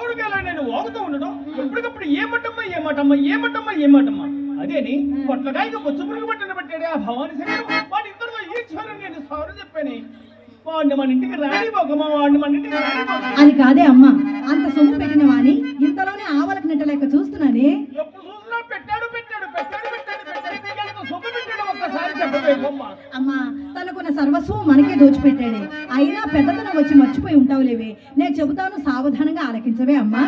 మామిడికాయలా నేను వాగుతూ ఉండడం ఎప్పటికప్పుడు ఏమటమ్మా అదేని పొట్లకాయకు బొచ్చు పురుగు పట్టిన పెట్టాడే ఆ భవాని శరీరం వాడి ఇద్దరు ఈశ్వరుని నేను సారు చెప్పాను వాడిని మన ఇంటికి రానిపోకమ్మా అది కాదే అమ్మా అంత సొమ్ము పెట్టిన వాణి ఇంతలోనే ఆవలకు నెట్టలేక చూస్తున్నానే ఎప్పుడు చూసినా పెట్టాడు సొమ్ము పెట్టాడు ఒక్కసారి చెప్పలేకమ్మా అమ్మా తనకున్న సర్వస్వం మనకే దోచిపెట్టాడే అయినా పెద్దతన వచ్చి మర్చిపోయి ఉంటావులేవే నేను చెబుతాను సావధానంగా ఆలకించవే అమ్మా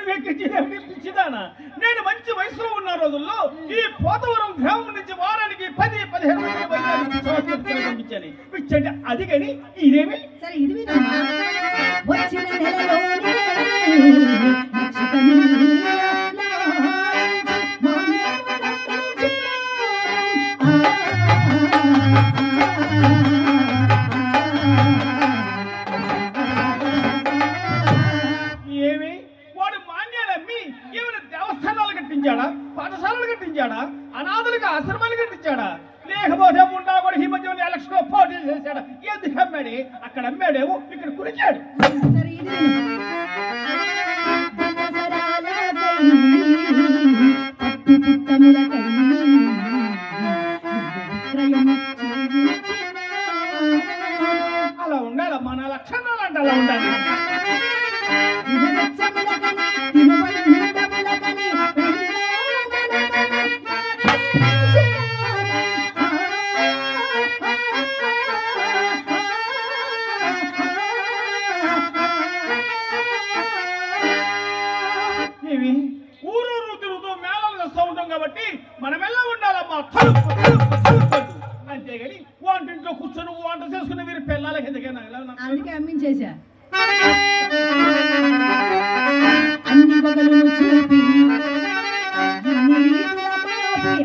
పిచ్చిదానా నేను మంచి వయసులో ఉన్న రోజుల్లో ఈ పోతవరం గ్రామం నుంచి వారానికి 10-15 పంపించాను పిచ్చంటే అది కానీ ఇదేమి సరే ఇది వచ్చిన నెలలోనే ఏమి వాడు మాన్యాలు అమ్మి ఏమైనా దేవస్థానాలు కట్టించాడా పాఠశాలలు కట్టించాడా అనాథులకు ఆశ్రమాలు కట్టించాడా లేకపోతే ఉండా కూడా ఈ మధ్య ఎలక్షన్ లో పోటీ చేశాడా ఎందుకు అమ్మాడే అక్కడ అమ్మాడేమో ఇక్కడ కురిచాడు సరే ఇది అలా ఉండాలమ్మా నా లక్షణాలు అంటే అలా ఉండాలి ఇవి ఊరూరు తిరుగుతూ మేళాలు చేస్తూ ఉంటాం కాబట్టి మనం ఎలా ఉండాలమ్మా అంతేగాని వంటింట్లో కూర్చొని వంట చేసుకుని మీరు పిల్లలకి ఎందుకైనా అందుకే అమ్మించేశా అన్ని బగలు చూపి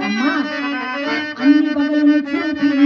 అమ్మా అన్ని బగలు చూపి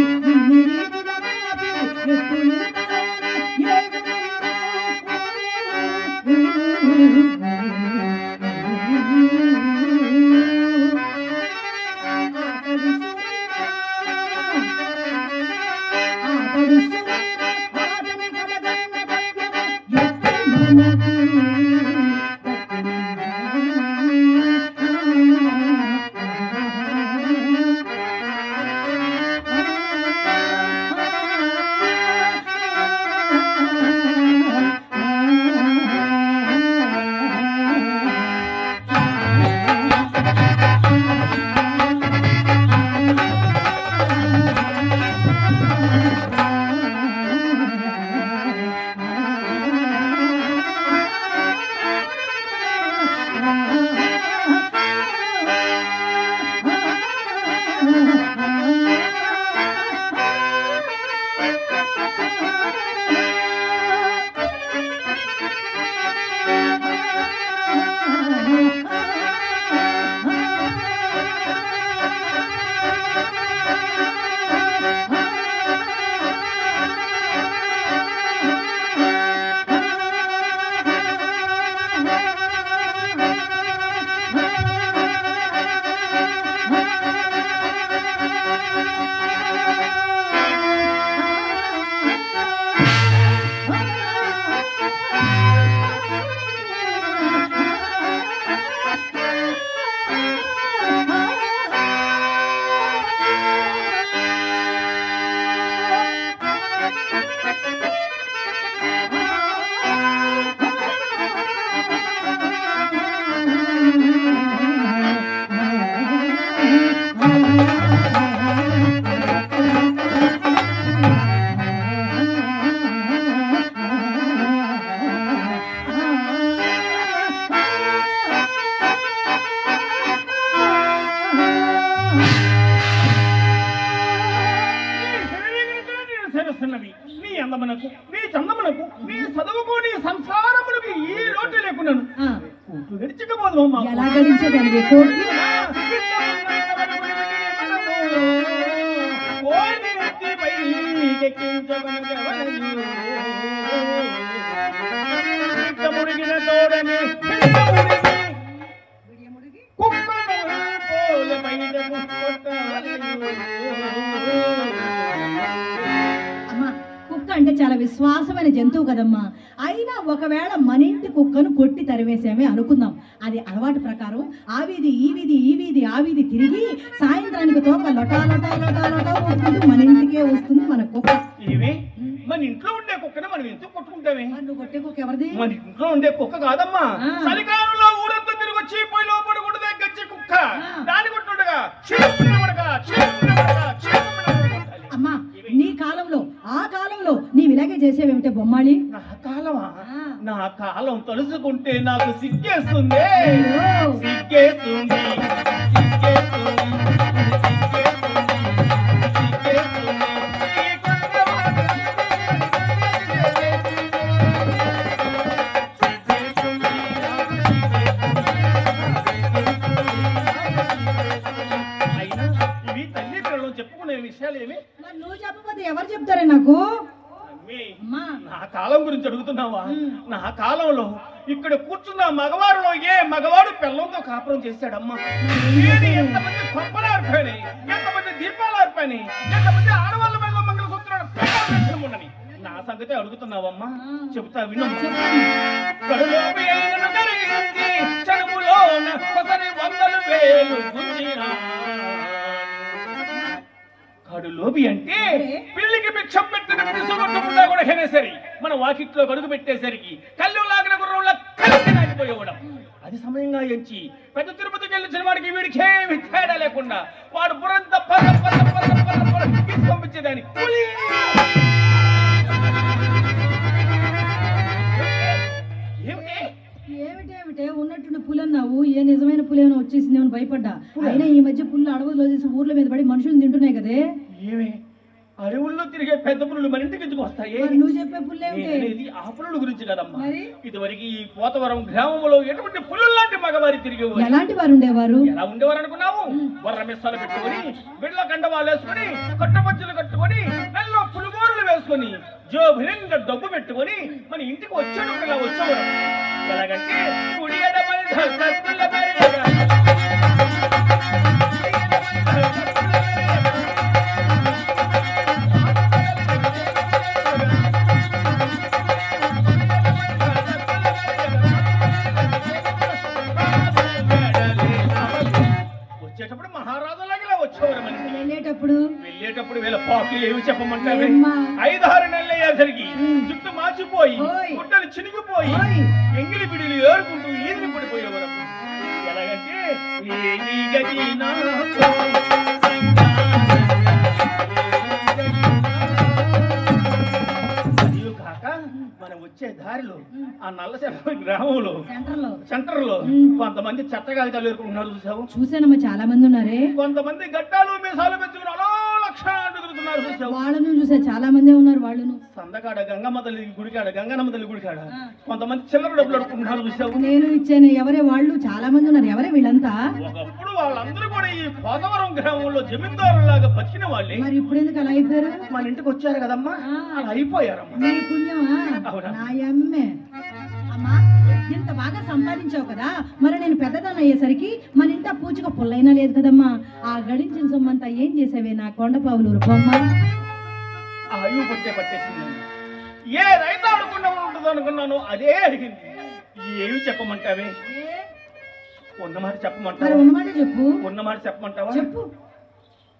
నీ అందమునకు నీ చందమునకు నీ చదువుకు నీ సంసారమునకు ఈ లోటు లేకున్నాను గడిచికపోదు సర్వస్వం మాకు. ఎలా గడించేదానివి కోట్లు? ముడిగిన తోడని అమ్మా, కుక్క అంటే చాలా విశ్వాసమైన జంతువు కదమ్మా. అయినా ఒకవేళ మన ఇంటి కుక్కను కొట్టి తరివేసామే అనుకుందాం. అది అలవాటు ప్రకారం ఆ వీధి ఈ వీధి ఈ వీధి ఆ వీధి తిరిగి సాయంత్రానికి తోక లొటా లొటా లొటా లొటా ఊపుకుంటూ మన ఇంటికే వస్తుంది మన కుక్క. ఇవి మన ఇంట్లో ఉండే కుక్కనే మనం ఎందుకు కొట్టుకుంటామే? నువ్వు కొట్టే కుక్క ఎవరిది? మన ఇంట్లో ఉండే కుక్క కాదమ్మా, ఆ. చలికాలంలో ఊరంతా తిరిగి వచ్చి పొయ్యిలో పడుకుంటుందే గజ్జి కుక్క. దాని కొట్టుండగా అమ్మా, నీ కాలంలో ఆ కాలంలో నీవు ఇలాగే చేసేవేమిటే బొమ్మాళి? నా కాలమా? ఆ. నా కాలం తలుసుకుంటే నాకు సిగ్గేస్తుంది, అయ్యో. సిగ్గేస్తుంది, సిగ్గేస్తుంది, అయినా ఇవి తల్లి పిల్లలు చెప్పుకునే విషయాలు ఏమి? మరి నువ్వు చెప్పకపోతే ఎవరు చెప్తారే నాకు? అమ్మీ, అమ్మా, నా కాలం గురించి అడుగుతున్నావా? నా కాలంలో ఇక్కడ కూర్చున్న మగవారిలో ఏ మగవాడు పిల్లలతో కాపురం చేశాడమ్మా? ఏది ఎంతమంది కొంపలు ఆరిపోయినాయి, ఎంతమంది దీపాలు ఆరిపోయినాయి, ఎంతమంది ఆడవాళ్ళ మెల్ల మంగళసూత్రాలు ఉండని నా సంగతే అడుగుతున్నావమ్మా? చెబుతా విను. కడులోపి అయినను కరిగించి చనుములోన కొసరి వందలు వేలు గుంజినా. కడులోబి అంటే పిల్లికి భిక్షం పెట్టిన పిసుగొట్టకుండా కూడా హేనే సరి మన వాకిట్లో గడుగు పెట్టేసరికి కళ్ళు లాగిన గుర్రంలో కలిసి నాగిపోయేవాడు. అది సమయంగా ఎంచి పెద్ద తిరుపతికి వెళ్ళిన వాడికి వీడికి ఏమి తేడా లేకుండా వాడు బుర్రంతా పంపించేదాన్ని. ఏమిటేమిటే ఉన్నట్టుండి పులి అన్నావు. ఏ నిజమైన పులి ఏమైనా వచ్చేసిందేమని భయపడ్డా. అయినా ఈ మధ్య పుల్లు అడవుల్లో చేసి ఊర్ల మీద పడి మనుషులు తింటున్నాయి కదే. ఏమే అడవుల్లో తిరిగే పెద్ద పులులు మన ఇంటికి ఎందుకు వస్తాయి? మరి నువ్వు చెప్పే పుల్లు ఏమిటి? నేనేది ఆ పులుల గురించి కదమ్మా. మరి? ఇదివరకు ఈ పోతవరం గ్రామంలో ఎటువంటి పులులు లాంటి మగవారి తిరిగేవారు. ఎలాంటి వారు ఉండేవారు? ఎలా ఉండేవారు అనుకున్నావు? బొర్ర మిస్సాలు పెట్టుకొని బిడ్ల కండవాళ్ళు వేసుకొని కట్టపంచులు కట్టుకొని నెలలో పులిగోరులు వేసుకొని జోబు నిండా డబ్బు పెట్టుకొని మన ఇంటికి వచ్చేటట్టుగా వచ్చేవారు. ఎలాగంటే కుడి ఎడమని ధర్తత్తుల పరిగెగా. వచ్చేటప్పుడు మహారాజులాగా వచ్చేవారు మన ఇంటికి. వెళ్ళేటప్పుడు వీళ్ళ పాటలు ఏమి చెప్పమంటారు? ఏమ్మా? 5-6 నెలలు అయ్యేసరికి జుట్టు మార్చిపోయి ఓయ్. గుడ్డలు చినిగిపోయి ఓయ్. ఎంగిలి పిడిలు ఏరుకుంటూ ఈదిని పడిపోయేవారు. ఎలాగంటే ఏమి గతి నాకు మరియు కాక మనం వచ్చే దారిలో ఆ నల్లచెల్ల గ్రామంలో సెంటర్ లో కొంతమంది చెత్తగాలితాలు ఎదుర్కొంటున్నారు. చూసావు? చూసానమ్మా, చాలా మంది ఉన్నారే. కొంతమంది గడ్డాలు మీసాలు పెంచుకుని అలా లక్షణాలు తిరుగుతున్నారు. చూసావు? వాళ్ళను చూసా, చాలా మందే ఉన్నారు. వాళ్ళను సందకాడ గంగమ్మ తల్లి గుడికాడ గంగనమ్మ తల్లి గుడికాడ కొంతమంది చిల్లర డబ్బులు అడుకుంటున్నారు. చూసావు? నేను ఇచ్చాను. ఎవరే వాళ్ళు? చాలా మంది ఉన్నారు. ఎవరే వీళ్ళంతా? ఒకప్పుడు వాళ్ళందరూ కూడా ఈ పోతవరం గ్రామంలో జమీందారులాగా బతికిన వాళ్ళే. మరి ఇప్పుడు ఎందుకు అలా అయిపోయారు? మన ఇంటికి వచ్చారు కదమ్మా, అలా అయిపోయారమ్మా. నీ పుణ్యమా? అవునా? నా అమ్మే. అమ్మా, ఇంత బాగా సంపాదించావు కదా, మరి నేను పెద్దదాన్ని అయ్యేసరికి మన ఇంట పూచిక పుల్లైనా లేదు కదమ్మా. ఆ గడించిన సొమ్మంతా ఏం చేసావే నా కొండపావులు బొమ్మ? ఆయువు పట్టేసింది. ఏదైతే అడుగుకుండా ఉంటుంది అనుకున్నాను అదే అడిగింది. ఏమి చెప్పమంటావే? ఉన్నమాట మరి చెప్పమంటావా? ఉన్నమాట చెప్పు. ఉన్నమాట చెప్పమంటావా? చెప్పు.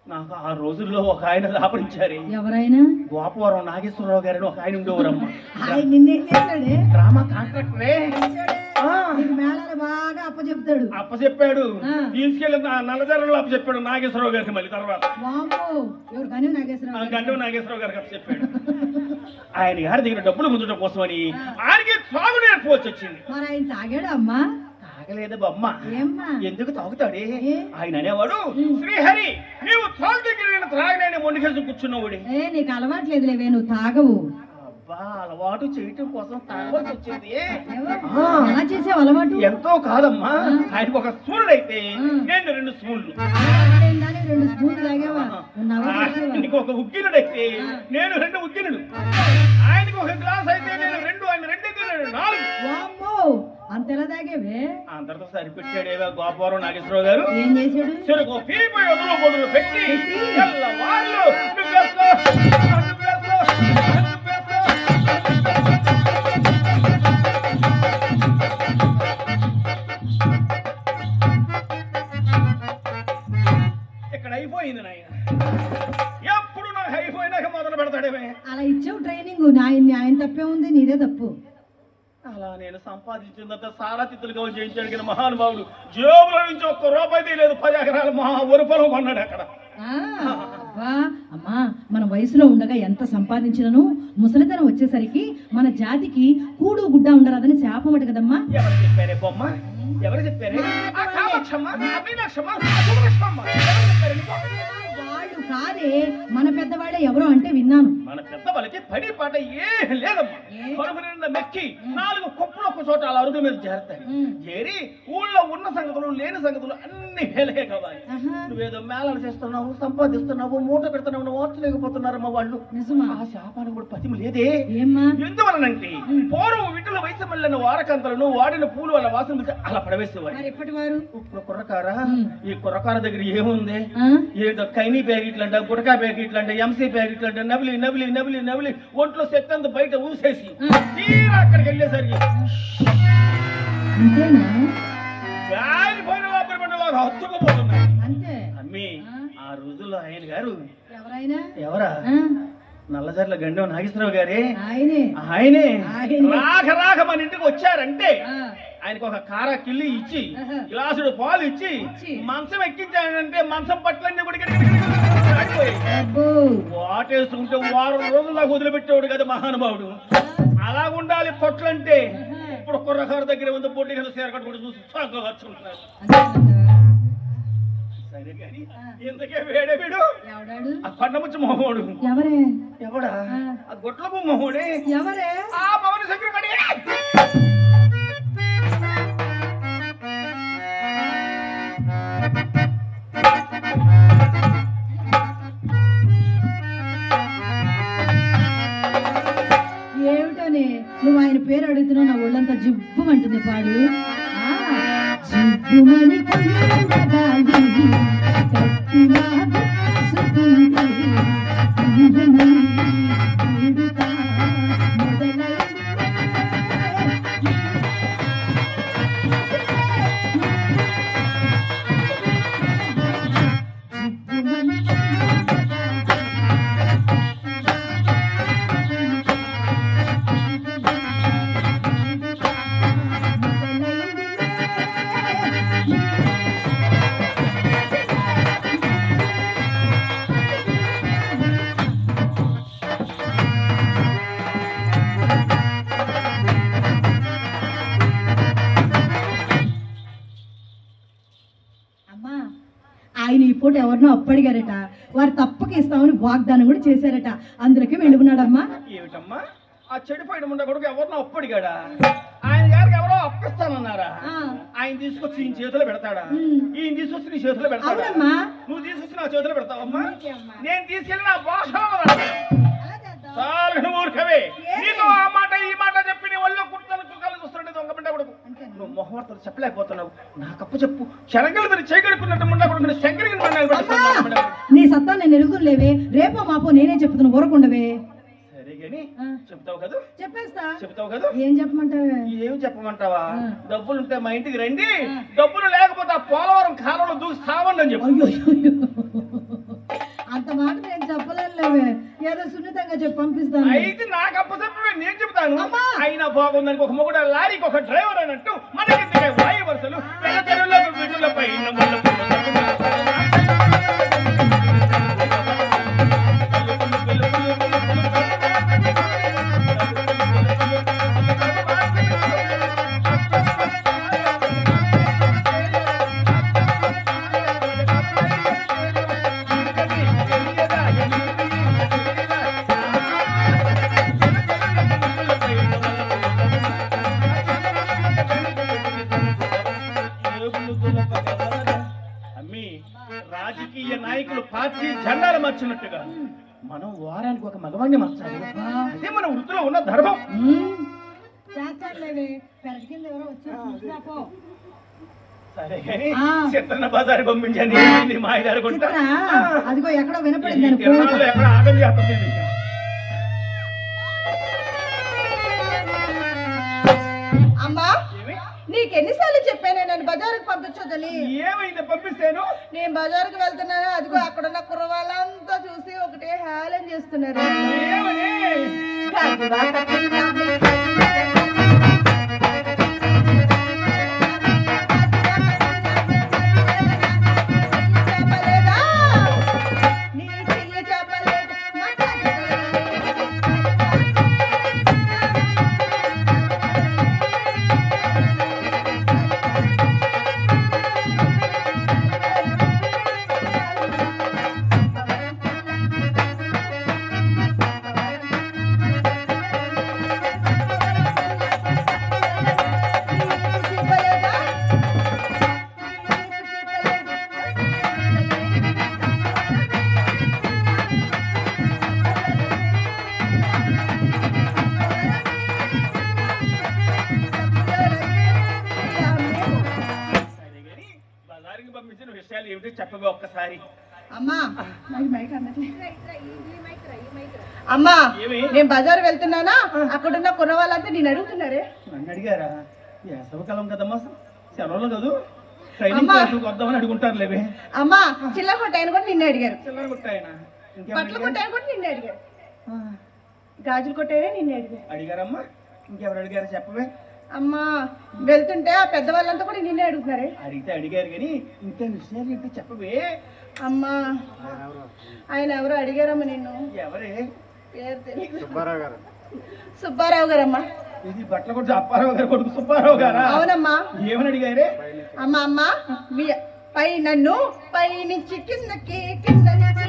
నాకు ఆ రోజుల్లో ఒక ఆయన దాపరించారు. ఎవరైనా? గోపవరం నాగేశ్వరరావు గారిని ఒక ఆయన ఉండేవారమ్మా. ఆయన నిన్నేం చేశాడే? డ్రామా కాంట్రాక్టరే. నీకు మేళాలు బాగా అప్పచెప్తాడు. అప్పచెప్పాడు. ఆ. తీసుకెళ్ళి నల్లజర్రలో అప్పచెప్పాడు నాగేశ్వరరావు గారికి. మళ్ళీ తర్వాత వామ్మో, ఎవరు కానీ నాగేశ్వరరావు గంట నాగేశ్వరరావు గారికి అప్పచెప్పాడు. ఆయన గారి దగ్గర డబ్బులు ముందడం కోసమని ఆయనకి త్రాగు నేర్చుకోవచ్చు వచ్చింది. మరి ఆయన తాగాడు అమ్మా? తాగలేదు బొమ్మ. ఏమ్మా? ఎందుకు తాగుతాడే? ఏ? ఆయన అనేవాడు, శ్రీహరి నీవు త్రాగు దగ్గర నేను త్రాగలేని మొండికేసి కూర్చున్నావుడి. నీకు అలవాట్లేదులేవే, నువ్వు తాగవు. అబ్బా అలవాటు చేయటం కోసం తాగవలసి వచ్చింది. ఎలా చేసావు అలవాటు? ఎంతో కాదమ్మా, ఆయనకు ఒక స్పూన్ అయితే నేను 2 స్పూన్లు, 2 స్పూన్లు తాగావా? ఆయనకి ఒక ఉగ్గినుడు అయితే నేను 2 ఉగ్గినుడు, ఆయనకి ఒక గ్లాస్ అయితే నేను 2, ఆయన 2 అయితే నేను 4. వామ్మో, అంతెలా తాగేవే? అందరితో సరిపెట్టాడేవా గోపవరం నాగేశ్వరరావు గారు. ఏం చేశాడు? చెరుకు పీపై వదులు బదులు పెట్టి తెల్లవాళ్ళు నువ్వేసుకో, నువ్వేసుకో, నువ్వేసుకో. ఇక్కడ అయిపోయింది నాయన, ఎప్పుడు నాకు అయిపోయినాక మొదలు పెడతాడేమే. అలా ఇచ్చావు ట్రైనింగ్. ఆయన తప్పే ఉంది, నీదే తప్పు. అలా నేను సంపాదించిందంతా సారాతిత్తులుగా చేయించాడు కానీ మహానుభావుడు జేబుల నుంచి 1 రూపాయి తీయలేదు. 10 ఎకరాలు మహా వరి పొలం కొన్నాడు అక్కడ. అబ్బా అమ్మా, మన వయసులో ఉండగా ఎంత సంపాదించినను ముసలితనం వచ్చేసరికి మన జాతికి కూడు గుడ్డ ఉండరాదని శాపమట కదమ్మా. ఎవరు చెప్పారే బొమ్మ? ఎవరు చెప్పారే? ఆ కామాక్షమ్మ, ఆ మీనాక్షమ్మ, ఆ సుబ్బలక్ష్మమ్మ, ఎవరు చెప్పారు నీకు? వాళ్ళు కాదే, మన పెద్దవాళ్ళే ఎవరో అంటే విన్నాను. మన పెద్ద వాళ్ళకి పడి పాట ఏం లేదమ్మా. కడుపు నిండా మెక్కి 4 కుప్పలు ఒక చోట అలా అరుగు మీద చేరుతాయి. చేరి ఊళ్ళో ఉన్న సంగతులు లేని సంగతులు అన్ని వేలే కావాలి. నువ్వేదో మేళాలు చేస్తున్నావు, సంపాదిస్తున్నావు, మూట పెడుతున్నావు, నువ్వు ఓర్చలేకపోతున్నారమ్మా వాళ్ళు. నిజమా? ఆ శాపానికి కూడా పతిమ లేదే. ఏమ్మా? ఎందువలనంటే పూర్వం వీటిలో వయసు మళ్ళీ వారకంతలను వాడిన పూలు వాళ్ళ వాసన అలా పడవేసేవారు. ఎప్పటి వారు? ఇప్పుడు కుర్రకార, ఈ కుర్రకార దగ్గర ఏముంది? ఏదో కైనీ ప్యాకెట్లు అంట, గుటకా ప్యాకెట్లు అంట, ఎంసీ ప్యాకెట్లు అంట, నవిలి నవిలి నవిలి నవిలి ఒంట్లో శక్తి అంతా బయట ఊసేసి తీరా అక్కడికి వెళ్ళేసరికి అంతేనా? గాలిపోయిన వాపరి బండలాగా హత్తుకుపోతున్నాయి. అంతే అమ్మి ఆ రోజుల్లో ఆయన గారు ఎవరైనా ఎవరా? నల్లజర్ల గండం నాగేశ్వరరావు గారే. ఆయనే రాక రాక మన ఇంటికి వచ్చారంటే ఆయనకు ఒక కారా కిల్లి ఇచ్చి గ్లాసుడు పాలు ఇచ్చి మంచం ఎక్కించాడంటే మంచం పట్లన్నీ కూడా వాటేసుకుంటే 1 వారం రోజుల్లాగా వదిలిపెట్టేవాడు కదా మహానుభావుడు. అలాగుండాలి పొట్లంటే. ఇప్పుడు కుర్రకారు దగ్గర ఉంది, పొట్టి కింద సేరకట్టుకుంటూ చూసి ఖర్చుకుంటున్నారు. సరే కానీ ఇంతకే వేడే వీడు ఆ కొండముచ్చి మొహోడు. ఎవరే? ఎవడా? ఆ గొట్లపు మొహోడే. ఎవరే? ఆ పవన్ సెక్రటరీ. ఏమిటోనే నువ్వు ఆయన పేరు అడుగుతున్నావు, నా ఒళ్ళంతా జివ్వమంటుంది. పాడు. జివ్వుమని ఆయన ఈ పూట ఎవరినో అప్పడిగారట, వారు తప్పక ఇస్తామని వాగ్దానం కూడా చేశారట. అందులోకి వెళ్ళుకున్నాడమ్మా. ఏమిటమ్మా ఆ చెడిపోయిన ముండ కొడుకు ఎవరినో అప్పడిగాడా? ఆయన గారికి ఎవరో అప్పిస్తానన్నారా? ఆయన తీసుకొచ్చి ఈ చేతిలో పెడతాడా? ఈయన తీసుకొచ్చి నీ చేతిలో పెడతాడా? నువ్వు తీసుకొచ్చి నా చేతిలో పెడతావమ్మా? నేను తీసుకెళ్ళి నా భాషలో మూర్ఖవే. నీకు ఆ మాట ఈ మాట చెప్పి నీ ఒళ్ళో కుట్టాను కుక్కలు చూస్తుంటే దొంగ బిడ్డ కొడుకు. నువ్వు మొహవర్తలు చెప్పలేకపోతున్నావు. నాకప్పు చెప్పు. శరంగలు మీరు చేయగలుగుతున్నట్టు ముండ కొడుకు శంకరికి నీ సత్తా నేను ఎరుగులేవే. రేపో మాపో నేనే చెప్తున్నా, ఊరకుండవే. సరే గాని చెప్తావు కదా? చెప్పేస్తా. చెప్తావు కదా? ఏం చెప్పమంటావా? ఏం చెప్పమంటావా? డబ్బులు ఉంటే మా ఇంటికి రండి, డబ్బులు లేకపోతే ఆ పోలవరం కాలంలో దూకి సావండి అని చెప్పు. అంత మాట నేను చెప్పలేనులేవే. ఏదో సున్నితంగా చెప్పి పంపిస్తాను. అయితే నాకు అప్పచెప్పే నేను చెప్తాను. అయినా బాగుందని ఒక మొగుడు లారీకి ఒక డ్రైవర్ అన్నట్టు మనకి వాయు వరుసలు పెద్ద తెరువులకు వీధులపై రాజకీయ నాయకులు పార్టీ జెండాలు మార్చినట్టుగా మనం వారానికి ఒక మగవాడిని మార్చాలి. అదే మన వృత్తిలో ఉన్న ధర్మం. చేస్తాడులేవే, పెరటి కింద ఎవరో వచ్చారు, చూసిరా పో. సరే కానీ చిత్రన్న బజారు పంపించండి. మా ఐదారు గుంట అదిగో ఎక్కడో వినపడింది ఎక్కడ ఆగం చేస్తుంది. అమ్మా, నీకెన్నిసార్లు చెప్పాను నన్ను బజారుకు పంపించొద్దని? ఏమైంది పంపిస్తాను? నేను బజారుకు వెళ్తున్నాను, అదిగో అక్కడున్న కుర్రవాళ్ళంతా చూసి ఒకటే హేళన చేస్తున్నారు. పంపించిన విషయాలు ఏమిటో చెప్పగా ఒక్కసారి. అమ్మా, అమ్మా, నేను బజారు వెళ్తున్నానా, అక్కడున్న కుర్ర వాళ్ళంతా నేను అడుగుతున్నారే. నన్ను అడిగారా? వేసవకాలం కదమ్మా, సెలవులు కదూ, ట్రైనింగ్ క్లాసులకు వద్దామని అడుగుంటారు లేవే. అమ్మా, చిల్లర కొట్టాయని కూడా నిన్నే అడిగారు. చిల్లర కొట్టాయన, బట్టలు కొట్టాయని కూడా నిన్నే అడిగారు. గాజులు కొట్టాయని నిన్నే అడిగారు. అడిగారమ్మా? ఇంకెవరు అడిగారు చెప్పవే. అమ్మా, వెళ్తుంటే ఆ పెద్దవాళ్ళంతా కూడా నిన్నే అడుగుతున్నారే. అడిగితే అడిగారు కానీ ఇంకా విషయాలు ఏంటి చెప్పవే. అమ్మా, ఆయన ఎవరో అడిగారమ్మా నిన్ను. ఎవరే? పేరు తెలియదు. సుబ్బారావు గారు. సుబ్బారావు గారమ్మా. ఇది బట్టల కొట్టు అప్పారావు గారు కొడుకు సుబ్బారావు గారా? అవునమ్మా. ఏమని అడిగారే? అమ్మా, అమ్మా, మీ పై నన్ను పై నుంచి కిందకి, కింద నుంచి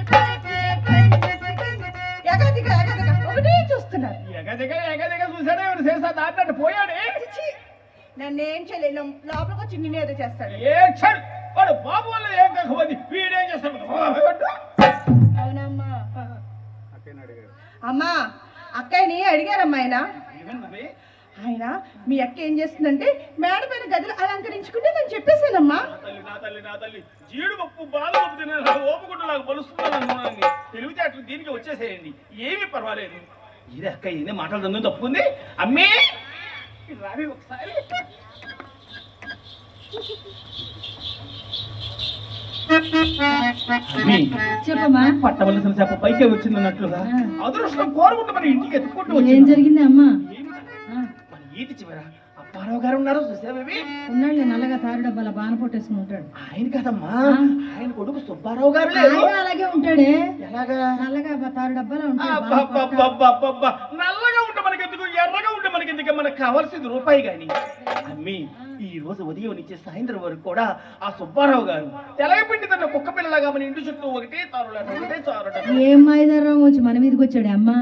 ఎగదిగా ఎగదిగా ఒకటే చూస్తున్నారు. ఎగదిగా చూసాడే చేస్తా దాంట్లో పోయాడే. నన్నేం చేయలేను, లోపలికి వచ్చి నిన్ను ఏదో చేస్తాడు. వాడు బాబు వల్ల ఏం కాకపోతే వీడేం చేస్తాడు? అవునమ్మా. అమ్మా, అక్కయ్యని అడిగారమ్మా ఆయన. ఆయన మీ అక్క ఏం చేస్తుందంటే మేడ పైన గదిలో అలంకరించుకుంటే నేను చెప్పేశానమ్మా. నా తల్లి జీడిపప్పు బాలపప్పు తిన ఓపుకుంటూ నాకు పలుస్తున్నాను. తెలివితేటలు దీనికి వచ్చేసేయండి, ఏమీ పర్వాలేదు. ఇది అక్క ఏంది మాటలు దందు తప్పుకుంది. అమ్మే రావి ఒకసారి. చెప్పమ్మా. పట్టవలసిన చెప్ప పైకే వచ్చిందన్నట్లుగా అదృష్టం కోరుకుంటూ మన ఇంటికి ఎత్తుకుంటూ ఏం జరిగింది అమ్మా? మన ఈటి చివర అప్పారావు గారు ఉన్నారు, చూసావేవి? ఉన్నాడు, నల్లగా తారు డబ్బాల బాన పొట్టేసుకుని ఉంటాడు. ఆయన కదమ్మా, ఆయన కొడుకు సుబ్బారావు గారు. అలాగే ఉంటాడే. ఎలాగా? నల్లగా తారు డబ్బాలో ఉంటాడు. నల్లగా ఉంటే మనకెందుకు, ఎర్రగా ఉంటే మనకెందుకు, మనకు కావాల్సింది రూపాయి గాని. అమ్మి, ఈ రోజు ఉదయం నుంచి సాయంత్రం వరకు కూడా ఆ సుబ్బారావు గారు తెలగపిండి తన కుక్క పిల్లలాగా మన ఇంటి చుట్టూ ఒకటే చారుట. ఏం మైదారం వచ్చి మన మీదకి వచ్చాడే అమ్మా?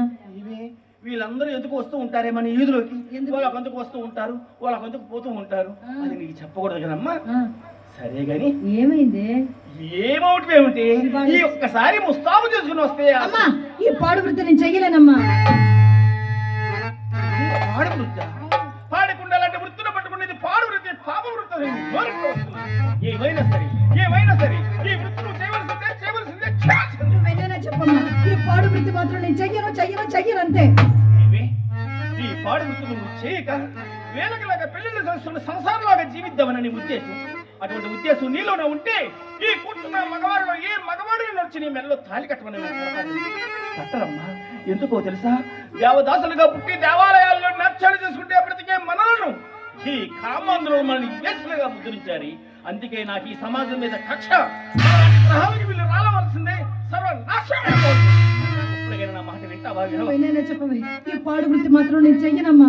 వీళ్ళందరూ ఎందుకు వస్తూ ఉంటారే మన ఈదులోకి? వాళ్ళకందుకు వస్తూ ఉంటారు, వాళ్ళకందుకు పోతూ ఉంటారు. అది నీకు చెప్పకూడదు కదమ్మా. సరే గాని ఏమైంది? ఏమిటి? ఈ ఒక్కసారి ముస్తాబు చేసుకుని వస్తే. అమ్మా, ఈ పాడు వృత్తి నేను చెయ్యలేనమ్మా. పాడు వృత్తి? పాడకుండాలంటే వృత్తిని పట్టుకునేది పాడు వృత్తి, పాప వృత్తి. ఏమైనా సరే ఈ వృత్తి నువ్వు చేయవలసిందే. చెప్పమ్మా, ఈ పాడు వృత్తి మాత్రం నేను చెయ్యను అంతే. ఈ పాడు వృత్తి నువ్వు చేయక వేలకలాగా పెళ్లిళ్ళు చేస్తున్న సంసారంలాగా జీవిద్దామని ఉద్దేశం. అటువంటి ఉద్దేశం నీలోనే ఉంటే ఈ కూర్చున్న మగవారిలో ఏ మగవాడిని వచ్చి నీ మెడలో తాళి కట్టమని కట్టరమ్మా. ఎందుకో తెలుసా? దేవదాసులుగా పుట్టి దేవాలయాల్లో నర్చలు చేసుకుంటే బ్రతికే మనలను ఈ కామాంధ్రులు మనల్ని వేసులుగా ముద్రించారు. అందుకే నాకు ఈ సమాజం మీద కక్ష. గ్రహాలకి వీళ్ళు రాలవలసిందే, సర్వనాశనం. ఇప్పటికైనా నా మాట వింటావా? చెప్పవే, ఈ పాడు వృత్తి మాత్రం నేను చెయ్యనమ్మా.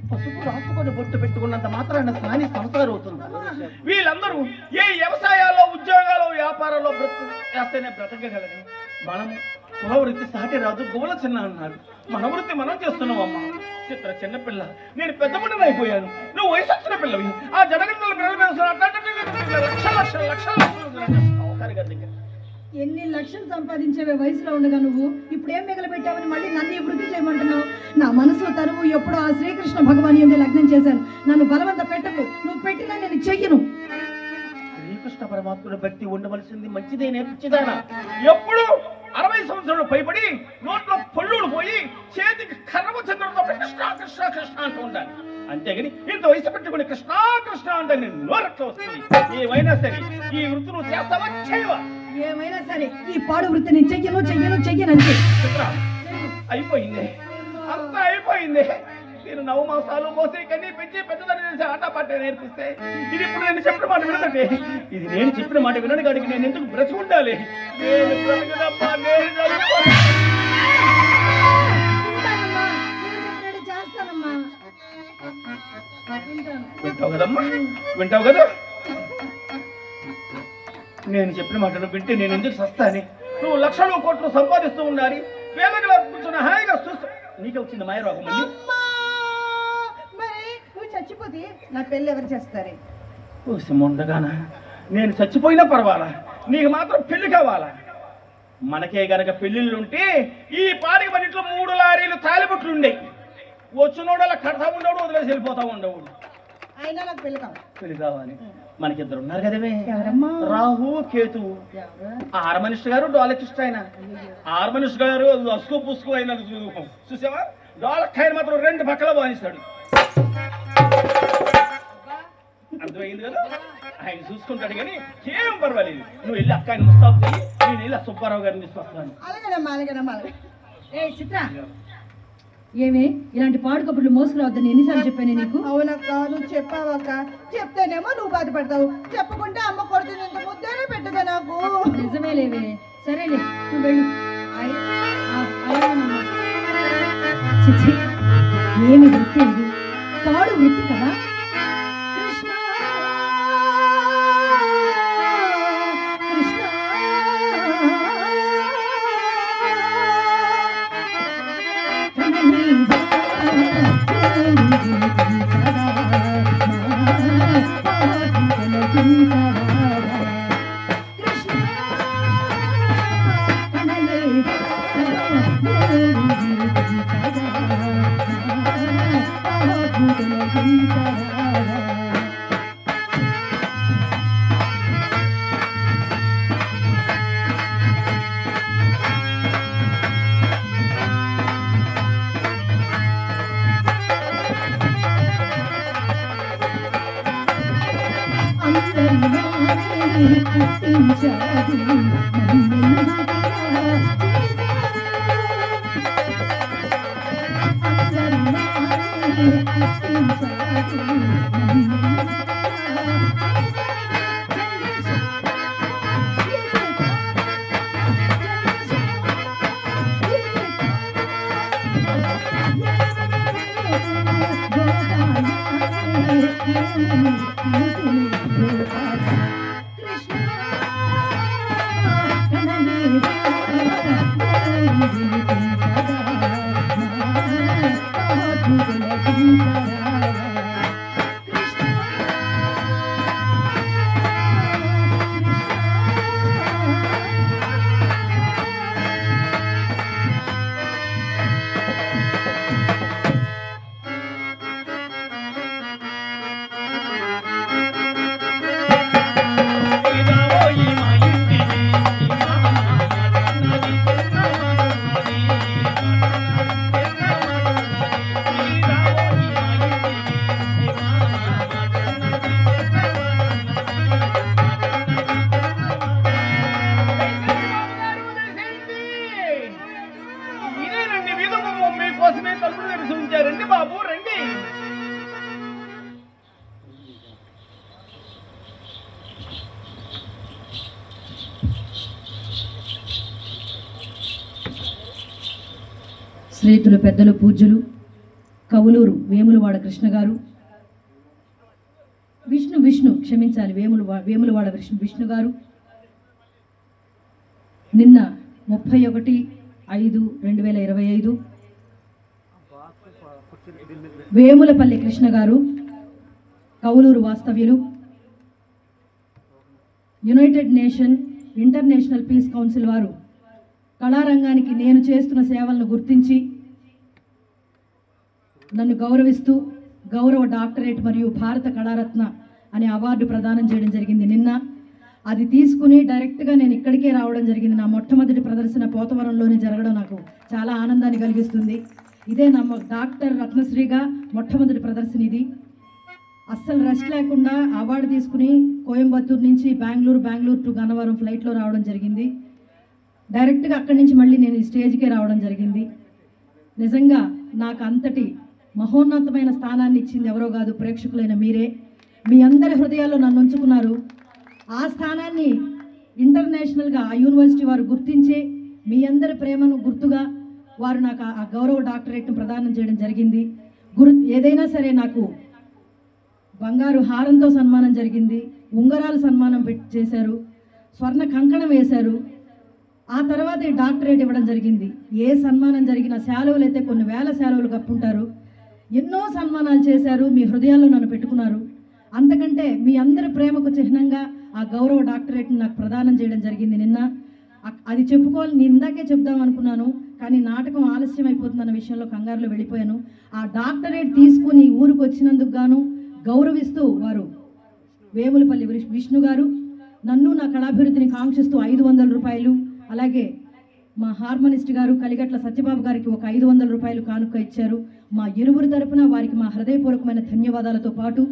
పసుపు రాసుకొని బొట్టు పెట్టుకున్నంత మాత్రాన స్నాని సంసారం అవుతుంది. వీళ్ళందరూ ఏ వ్యవసాయాల్లో, ఉద్యోగాలు, వ్యాపారాల్లో చేస్తేనే బ్రతకగలని మనం కుల వృత్తి సాటి రాదు గువల చిన్న అన్నారు. మన వృత్తి మనం చేస్తున్నాం అమ్మా. చిత్ర చిన్నపిల్ల, నేను పెద్ద ముడిని అయిపోయాను, నువ్వు వయసు వచ్చిన పిల్లవి. ఆ జనగణన లక్షల లక్షల లక్షల లక్షలు ఎన్ని లక్షలు సంపాదించేవే వయసులో ఉండగా నువ్వు ఇప్పుడు ఏం మిగలబెట్టావని మళ్ళీ నన్ను ఈ వృద్ధి చేయమంటున్నావు? నా మనసు తరువు ఎప్పుడో ఆ శ్రీకృష్ణ భగవాన్ ఎందు లగ్నం చేశాను. నన్ను బలవంత పెట్టకు, నువ్వు పెట్టినా నేను చెయ్యను. శ్రీకృష్ణ పరమాత్ముడు భక్తి ఉండవలసింది మంచిదే నేర్పించేదానా? ఎప్పుడు 60 సంవత్సరాలు పైబడి నోట్లో పొల్లుడు పోయి చేతికి కర్రవ చంద్రంతో కృష్ణ కృష్ణ కృష్ణ అంటూ ఉండాలి. అంతేగాని ఇంత వయసు పెట్టుకుని కృష్ణ కృష్ణ అంటే నేను నోరట్లో వస్తుంది. ఏమైనా సరే ఈ వృత్తి నువ్వు చేస్తావా చేయవా? ఏమైనా సరే ఈ పాడు వృత్తి నేను చెయ్యను చెయ్యను చెయ్యను అంతే. అయిపోయింది, అంతా అయిపోయింది. నేను 9 మాసాలు మోసి కన్నీ పెంచి పెద్దదాన్ని చేసి ఆటపాట నేర్పిస్తే ఇది ఇప్పుడు నేను చెప్పిన మాట వినదండి. ఇది నేను చెప్పిన మాట వినడు కాడికి నేను ఎందుకు బ్రతికి ఉండాలి? నేను బ్రతకదమ్మా, నేను చదువుకోను. వింటావు కదమ్మా, వింటావు కదా? నేను చెప్పిన మాటలు వింటే నేను ఎందుకు సస్తాని? నువ్వు లక్షలు కోట్లు సంపాదిస్తూ ఉండాలి, వేలగల కూర్చున్న హాయిగా చూస్తా. నీకే వచ్చింది మాయ రోగం. నువ్వు చచ్చిపోతే నా పెళ్ళి ఎవరు చేస్తారే? ఉండగానా నేను చచ్చిపోయినా పర్వాలా, నీకు మాత్రం పెళ్లి కావాలా? మనకే గనక పెళ్లిళ్ళుంటే ఈ పాడికి మన ఇంట్లో 3 లారీలు తాలిబొట్లు ఉండేవి. వచ్చినోడలా కడతా ఉండవు, వదిలేసి వెళ్ళిపోతా ఉండవు. అయినా నాకు పెళ్లి కావాలి. పెళ్లి కావాలి. మనకిద్దరు ఉన్నారు కదవే, ఎవరమ్మా? రాహు కేతువు. ఆర్ మనిషి గారు డోలకిస్ట్ ఆయన. ఆర్ మనిషి గారు అసుకు పుసుకు అయిన చూసావా? డోలకాయని మాత్రం 2 పక్కల బానిస్తాడు. అర్థమైంది కదా? ఆయన చూసుకుంటాడు కానీ ఏం పర్వాలేదు. నువ్వు వెళ్ళి అక్కాయని ముస్తాబు చెయ్యి, నేను వెళ్ళి సుబ్బారావు గారిని తీసుకొస్తాను. అలాగేనమ్మా, అలాగేనమ్మా. ఏ చిత్ర, ఏమి ఇలాంటి పాడు కబుర్లు మోసుకురావద్దని ఎన్నిసార్లు చెప్పాను నీకు? అవునక్క, నువ్వు చెప్పావక్క. చెప్తేనేమో నువ్వు బాధపడతావు, చెప్పకుంటే అమ్మ కొడుతుంది. ఇంత ముద్దేనే పెట్టదా నాకు. నిజమే లేవే. సరేలే, నువ్వు వెళ్ళు. అలాగేనమ్మా. చిచ్చి, ఏమి వృత్తి ఇది? పాడు వృత్తి కదా. కృష్ణ కృష్ణ కోసమే తలుపులు తెరిచి ఉంచారండి బాబు, రండి. శ్రీతులు పెద్దలు పూజ్యులు కవులూరు వేములవాడ కృష్ణ గారు, విష్ణు క్షమించాలి, వేములవాడ విష్ణు గారు నిన్న 31/5/2025 వేములపల్లి కృష్ణ గారు, కౌలూరు వాస్తవ్యులు, united nation international peace council వారు కళారంగానికి నేను చేస్తున్న సేవలను గుర్తించి నన్ను గౌరవిస్తూ గౌరవ డాక్టరేట్ మరియు భారత కళారత్న అనే అవార్డు ప్రదానం చేయడం జరిగింది నిన్న. అది తీసుకుని డైరెక్ట్గా నేను ఇక్కడికే రావడం జరిగింది. నా మొట్టమొదటి ప్రదర్శన పోతవరంలోనే జరగడం నాకు చాలా ఆనందాన్ని కలిగిస్తుంది. ఇదే నా డాక్టర్ రత్నశ్రీగా మొట్టమొదటి ప్రదర్శన ఇది. అస్సలు రెస్ట్ లేకుండా అవార్డు తీసుకుని కోయంబత్తూరు నుంచి బెంగళూరు టు గన్నవరం ఫ్లైట్లో రావడం జరిగింది. డైరెక్ట్గా అక్కడి నుంచి మళ్ళీ నేను ఈ స్టేజ్కే రావడం జరిగింది. నిజంగా నాకు అంతటి మహోన్నతమైన స్థానాన్ని ఇచ్చింది ఎవరో కాదు, ప్రేక్షకులైన మీరే. మీ అందరి హృదయాల్లో నన్ను ఉంచుకున్నారు. ఆ స్థానాన్ని ఇంటర్నేషనల్గా ఆ యూనివర్సిటీ వారు గుర్తించే మీ అందరి ప్రేమను గుర్తుగా వారు నాకు ఆ గౌరవ డాక్టరేట్ను ప్రదానం చేయడం జరిగింది. ఏదైనా సరే నాకు బంగారు హారంతో సన్మానం జరిగింది, ఉంగరాలు సన్మానం చేశారు, స్వర్ణ కంకణం వేశారు. ఆ తర్వాత ఈ డాక్టరేట్ ఇవ్వడం జరిగింది. ఏ సన్మానం జరిగినా శాలువలు అయితే కొన్ని వేల శాలువలు కప్పుంటారు. ఎన్నో సన్మానాలు చేశారు, మీ హృదయాల్లో నన్ను పెట్టుకున్నారు. అంతకంటే మీ అందరి ప్రేమకు చిహ్నంగా ఆ గౌరవ డాక్టరేట్ని నాకు ప్రదానం చేయడం జరిగింది నిన్న. అది చెప్పుకోవాలి, నేను ఇందాకే చెప్దాం అనుకున్నాను, కానీ నాటకం ఆలస్యం అయిపోతుందన్న విషయంలో కంగారులో వెళ్ళిపోయాను. ఆ డాక్టరేట్ తీసుకుని ఊరికి వచ్చినందుకు గాను గౌరవిస్తూ వారు వేములపల్లి విష్ణు గారు నన్ను నా కళాభివృద్ధిని కాంక్షిస్తూ 500 రూపాయలు, అలాగే మా హార్మోనిస్ట్ గారు కలిగట్ల సత్యబాబు గారికి ఒక 500 రూపాయలు కానుక ఇచ్చారు. మా ఇరువురి తరపున వారికి మా హృదయపూర్వకమైన ధన్యవాదాలతో పాటు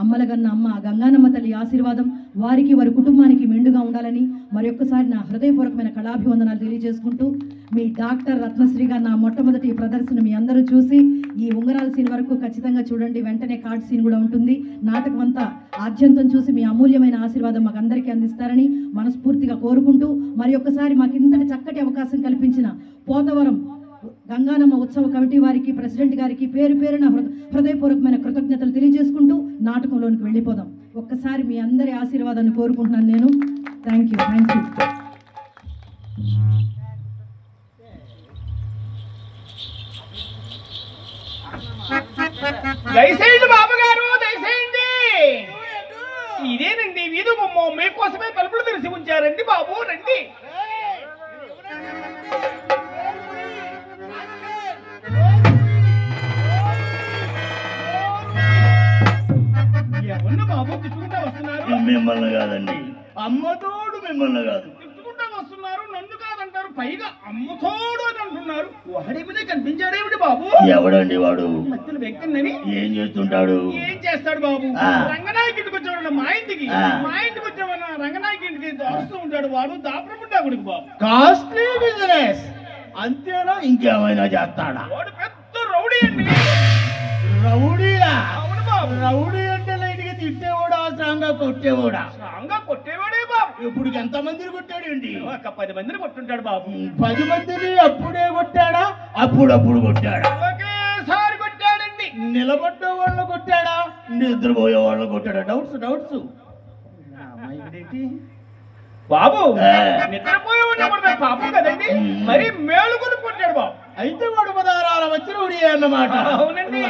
అమ్మలగన్న అమ్మ గంగానమ్మ తల్లి ఆశీర్వాదం వారికి వారి కుటుంబానికి మెండుగా ఉండాలని మరొక్కసారి నా హృదయపూర్వకమైన కళాభివందనాలు తెలియజేసుకుంటూ, మీ డాక్టర్ రత్నశ్రీగా నా మొట్టమొదటి ప్రదర్శన మీ అందరూ చూసి ఈ ఉంగరాల సీన్ వరకు ఖచ్చితంగా చూడండి. వెంటనే కార్డ్ సీన్ కూడా ఉంటుంది. నాటకం అంతా ఆద్యంతం చూసి మీ అమూల్యమైన ఆశీర్వాదం మాకు అందరికీ అందిస్తారని మనస్ఫూర్తిగా కోరుకుంటూ, మరి ఒక్కసారి మాకు ఇంతటి చక్కటి అవకాశం కల్పించిన పోతవరం గంగానమ్మ ఉత్సవ కమిటీ వారికి, ప్రెసిడెంట్ గారికి పేరు పేరున హృదయపూర్వకమైన కృతజ్ఞతలు తెలియజేసుకుంటూ నాటకంలోనికి వెళ్ళిపోదాం. ఒక్కసారి మీ అందరి ఆశీర్వాదాన్ని కోరుకుంటున్నాను నేను. Thank you. దయచేయండి బాబుగారు, దయచేయండి. ఇదేనండి వీధి బొమ్మ, మీకోసమే తలుపులు తెరిచి ఉంచారండి బాబు, రండి. ఎవరిని బాబు తిట్టుకుంటా వస్తున్నారు? మిమ్మల్ని కాదండి, అమ్మతోడు మిమ్మల్ని కాదు. తిట్టుకుంటా వస్తున్నారు, నన్ను కాదంటారు, పైగా అమ్మతోడు అని అంటున్నారు. వాడి మీద కనిపించాడేమిటి బాబు? ఎవడండి వాడు? మధ్యలో వ్యక్తిని ఏం చేస్తుంటాడు? ఏం చేస్తాడు బాబు? రంగనాయకి ఇంటికి వచ్చాడు, మా ఇంటికి వచ్చామన్న రంగనాయకి ఇంటికి దోస్తూ ఉంటాడు. వాడు దాపరముండా గుడికి బాబు. కాస్ట్లీ బిజినెస్ అంతేనా, ఇంకేమైనా చేస్తాడా? వాడు పెద్ద రౌడీ అండి. రౌడీలా? అవును బాబు. రౌడీ అంటే లైట్గా తిట్టేవాడా, స్ట్రాంగ్ గా కొట్టేవాడా? స్ట్రాంగ్ గా కొట్టేవాడే బాబు. ఇప్పుడు ఎంత మందిని కొట్టాడండి? ఒక 10 మందిని కొట్టుంటాడు బాబు. 10 మందిని అప్పుడే కొట్టాడా, అప్పుడప్పుడు కొట్టాడా? ఒకేసారి కొట్టాడండి. నిలబడ్డే వాళ్ళని కొట్టాడా, నిద్రపోయే వాళ్ళని కొట్టాడా? డౌట్స్ బాబు నిద్రపోయి ఉన్నప్పుడు పాపం కదండి, మరి మేలుకొని కొట్టాడు బాబు. అయితే వాడు 16 వచ్చిన అన్నమాట. అవునండి.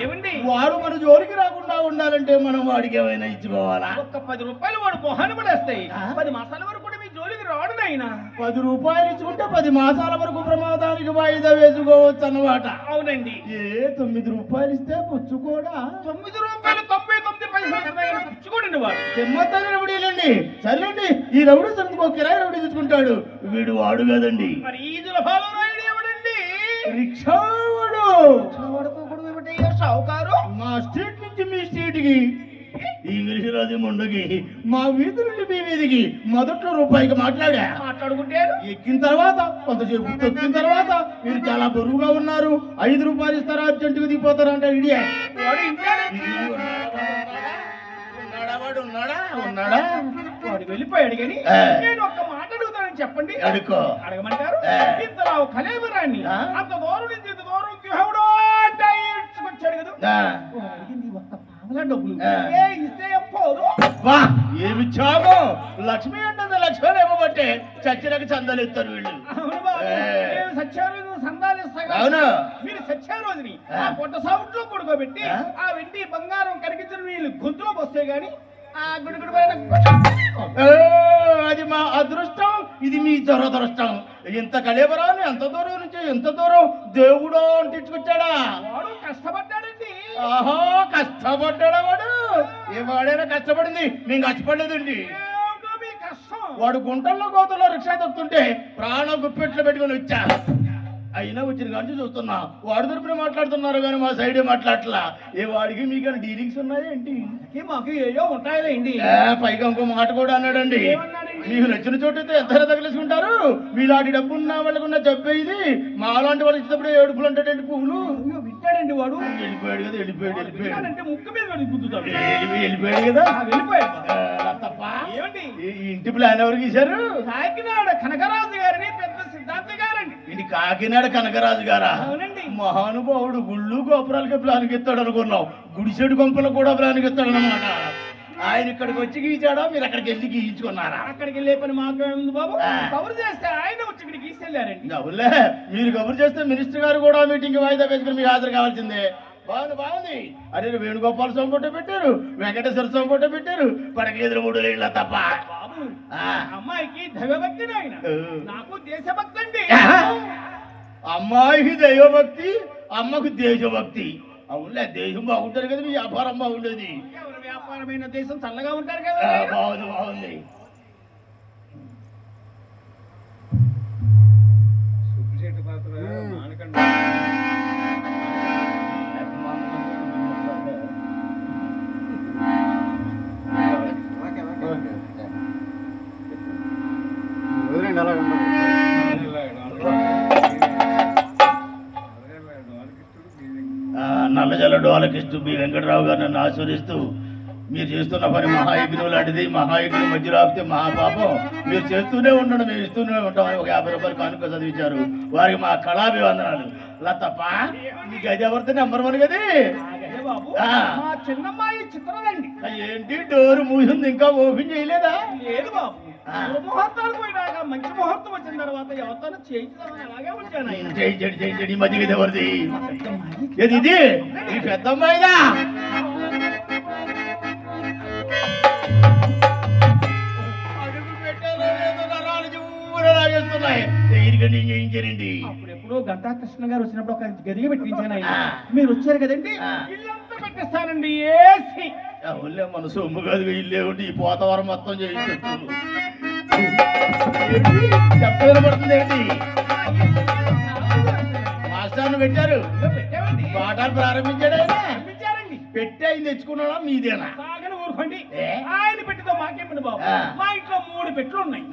ఏమండి, వాడు మన జోలికి రాకుండా ఉండాలంటే మనం వాడికి ఏమైనా ఇచ్చుకోవాలా? ఒక్క 10 రూపాయలు వాడు మొహాన్ని పడేస్తాయి. 10 మాసాల వరకు కూడా మీ జోలికి రాడు నాయన. 10 రూపాయలు ఇచ్చుకుంటే 10 మాసాల వరకు ప్రమాదానికి వాయిదా వేసుకోవచ్చు అన్నమాట. అవునండి. 9 రూపాయలు ఇస్తే పుచ్చుకోడా? 9 రూపాయలు 99 పైసలు పుచ్చుకోడండి వాడు. చెమ్మత్తని రౌడీలండి. సరేండి, ఈ రౌడీ సంతకు కిరాయి రౌడీ తెచ్చుకుంటాడు. వీడు వాడు కదండి. మరి ఈ జలపాలో రాయుడు ఎవడండి? రిక్షావాడు. షావుకారు. మా స్ట్రీట్ నుంచి మీ స్ట్రీట్ కి, ఇంగ్లీష్ రాజు ముందుకి, మా వీధి నుండి మీ వీధికి మొదట్లో రూపాయికి మాట్లాడుకుంటారు. ఎక్కిన తర్వాత కొంతసేపు తొక్కిన తర్వాత మీరు చాలా బరువుగా ఉన్నారు, 5 రూపాయలు ఇస్తారా, అర్జెంటుగా దిగిపోతారా అంటే ఇడియా ఉన్నాడా? వాడు వెళ్ళిపోయాడు కానీ నేను ఒక్క మాట అడుగుతానని చెప్పండి. అడగమంటారు? ఇంతలో కలేబరాన్ని అంత దూరం నుంచి ఇంత దూరం ఎవడో వచ్చాడు కదా, ఒక్క పావలా డబ్బులు ఇస్తే పోదు. అబ్బా ఏమి త్యాగం! లక్ష్మి అంటే లక్ష్మణ్ ఇవ్వబట్టే చచ్చినకి చందాలు ఇస్తారు వీళ్ళు. అవును బాబు, నేను సత్యారోజు సందాలు ఇస్తాను. అవును. మీరు సత్యారోజుని ఆ పొట్ట సాగుట్లో పడుకోబెట్టి ఆ వెండి బంగారం కనిపించిన వీళ్ళు గొంతులో వస్తే గాని ఆ గుడిగుడి అది మా అదృష్టం, ఇది మీ దురదృష్టం. ఇంత కళేబరాన్ని ఎంత దూరం నుంచి ఎంత దూరం దేవుడు అంటించుకొచ్చాడా? వాడు కష్టపడ్డాడండి. ఆహో, కష్టపడ్డాడా వాడు? ఏ వాడైనా కష్టపడింది, మేము కష్టపడలేదండి. ఏమిటో మీ కష్టం. వాడు గుంటల్లో గోతలో రిక్షా తొక్కుతుంటే ప్రాణం గుప్పెట్లు పెట్టుకుని వచ్చా. అయినా వచ్చిన కానీ చూస్తున్నా వాడి తరపున మాట్లాడుతున్నారు కానీ మా సైడే మాట్లాడట్లా. ఏ వాడికి మీకైనా డీలింగ్స్ ఉన్నాయేంటి? మాకు ఏయో ఉంటాయిలేండి. పైగా ఇంకో మాట కూడా అన్నాడండి, మీకు నచ్చిన చోటైతే ఎంత తగిలేసుకుంటారు, మీలాంటి డబ్బు ఉన్న వాళ్ళకు ఉన్న జబ్బే ఇది, మా అలాంటి వాళ్ళు ఇచ్చినప్పుడు ఏడుపులు అంటాడండి పువ్వులు. వింటాడండి వాడు. వెళ్ళిపోయాడు కదా, వెళ్ళిపోయాడు అంటే ముక్కు మీద గుద్దుతాడు. వెళ్ళిపోయాడు కదా. వెళ్ళిపోయాడు. తప్ప ఏమండి ఈ ఇంటి ప్లాన్ ఎవరు గీశారు? కాకినాడ కనకరాజు గారిని పెద్ద సిద్ధాంత గారండి. ఇది కాకినాడ కనకరాజు గారా? అవునండి. మహానుభావుడు గుళ్ళు గోపురాలకి ప్లాన్ ఎత్తాడు అనుకున్నాం, గుడిసెడు కొంపలు కూడా ప్లాన్ ఎత్తాడు అనమాట. ఆయన ఇక్కడికి వచ్చి గీచాడా, మీరు అక్కడికి వెళ్ళి గీయించుకున్నారా? అక్కడికి వెళ్ళే పని మాకేముంది బాబు, కబురు చేస్తే ఆయన వచ్చి ఇక్కడికి గీసెళ్ళారండి. అవులే, మీరు కబురు చేస్తే మినిస్టర్ గారు కూడా మీటింగ్ వాయిదా వేసుకుని మీకు హాజరు కావాల్సిందే. బాగుంది బాగుంది. అరే వేణుగోపాల స్వామి ఫోటో పెట్టారు, వెంకటేశ్వర స్వామి ఫోటో పెట్టారు, పడకేదురు 3 ఏళ్ళ తప్ప. బాబు అమ్మాయికి దైవభక్తి ఆయన, నాకు దేశభక్తి అండి. అమ్మాయికి దైవభక్తి, అమ్మకు దేశభక్తి. అవునులే, దేశం బాగుంటారు కదా, మీ వ్యాపారం బాగుండేది. ఎవరి వ్యాపారమైన దేశం చల్లగా ఉంటారు కదా. బాగుంది బాగుంది. నల్లజల్ల డోలకిస్తూ బి వెంకటరావు గారు నన్ను ఆస్వాదిస్తూ, మీరు చేస్తున్న పని మహాయజ్ఞం లాంటిది, మహాయజ్ఞం మధ్యలో ఆపితే మహాపాపం, మీరు చేస్తూనే ఉండడం, మేము ఇస్తూనే ఉంటాం అని ఒక 50 రూపాయలు కానుక చదివించారు. వారికి మా కళాభివందనాలు. తప్ప మీకు అది ఎవరితో నెంబర్ 1 గది? బాబు మా చిన్నమ్మాయి చిత్రదండి. ఏంటి డోరు మూసింది, ఇంకా ఓపెన్ చేయలేదా? లేదు బాబు, ముహూర్తాలు పోయినాక మంచి ముహూర్తం వచ్చిన తర్వాత ఎవరితో చేయించాలని అలాగే వచ్చాను. చేయించండి. ఈ మధ్య ఇది ఎవరిది? ఏది ఇది? ఈ పెద్ద అమ్మాయిదా? అడుగు పెట్టారో లేదో నరాలు జూర లాగేస్తున్నాయి. చేయించండి. అప్పుడెప్పుడు గంటా కృష్ణ గారు వచ్చినప్పుడు ఒక గదిగా పెట్టించాను ఆయన. మీరు వచ్చారు కదండి, ఇల్లంతా పెట్టిస్తానండి. ఏసీ అవునులే, మన సొమ్ము కాదు, ఇల్లే ఉండి ఈ పోతవరం మొత్తం చేయించు. చెప్ప వినపడుతుంది ఏంటి? మాస్టర్ను పెట్టారు, పెట్టామండి. పాఠాలు ప్రారంభించాడు ఆయన. పంపించారండి. పెట్టి ఆయన తెచ్చుకున్నాడా మీదేనా? సాగని ఊరుకోండి, ఏ? ఆయన పెట్టితో మాకేమండి బాబు. మా ఇంట్లో 3 పెట్లు ఉన్నాయి.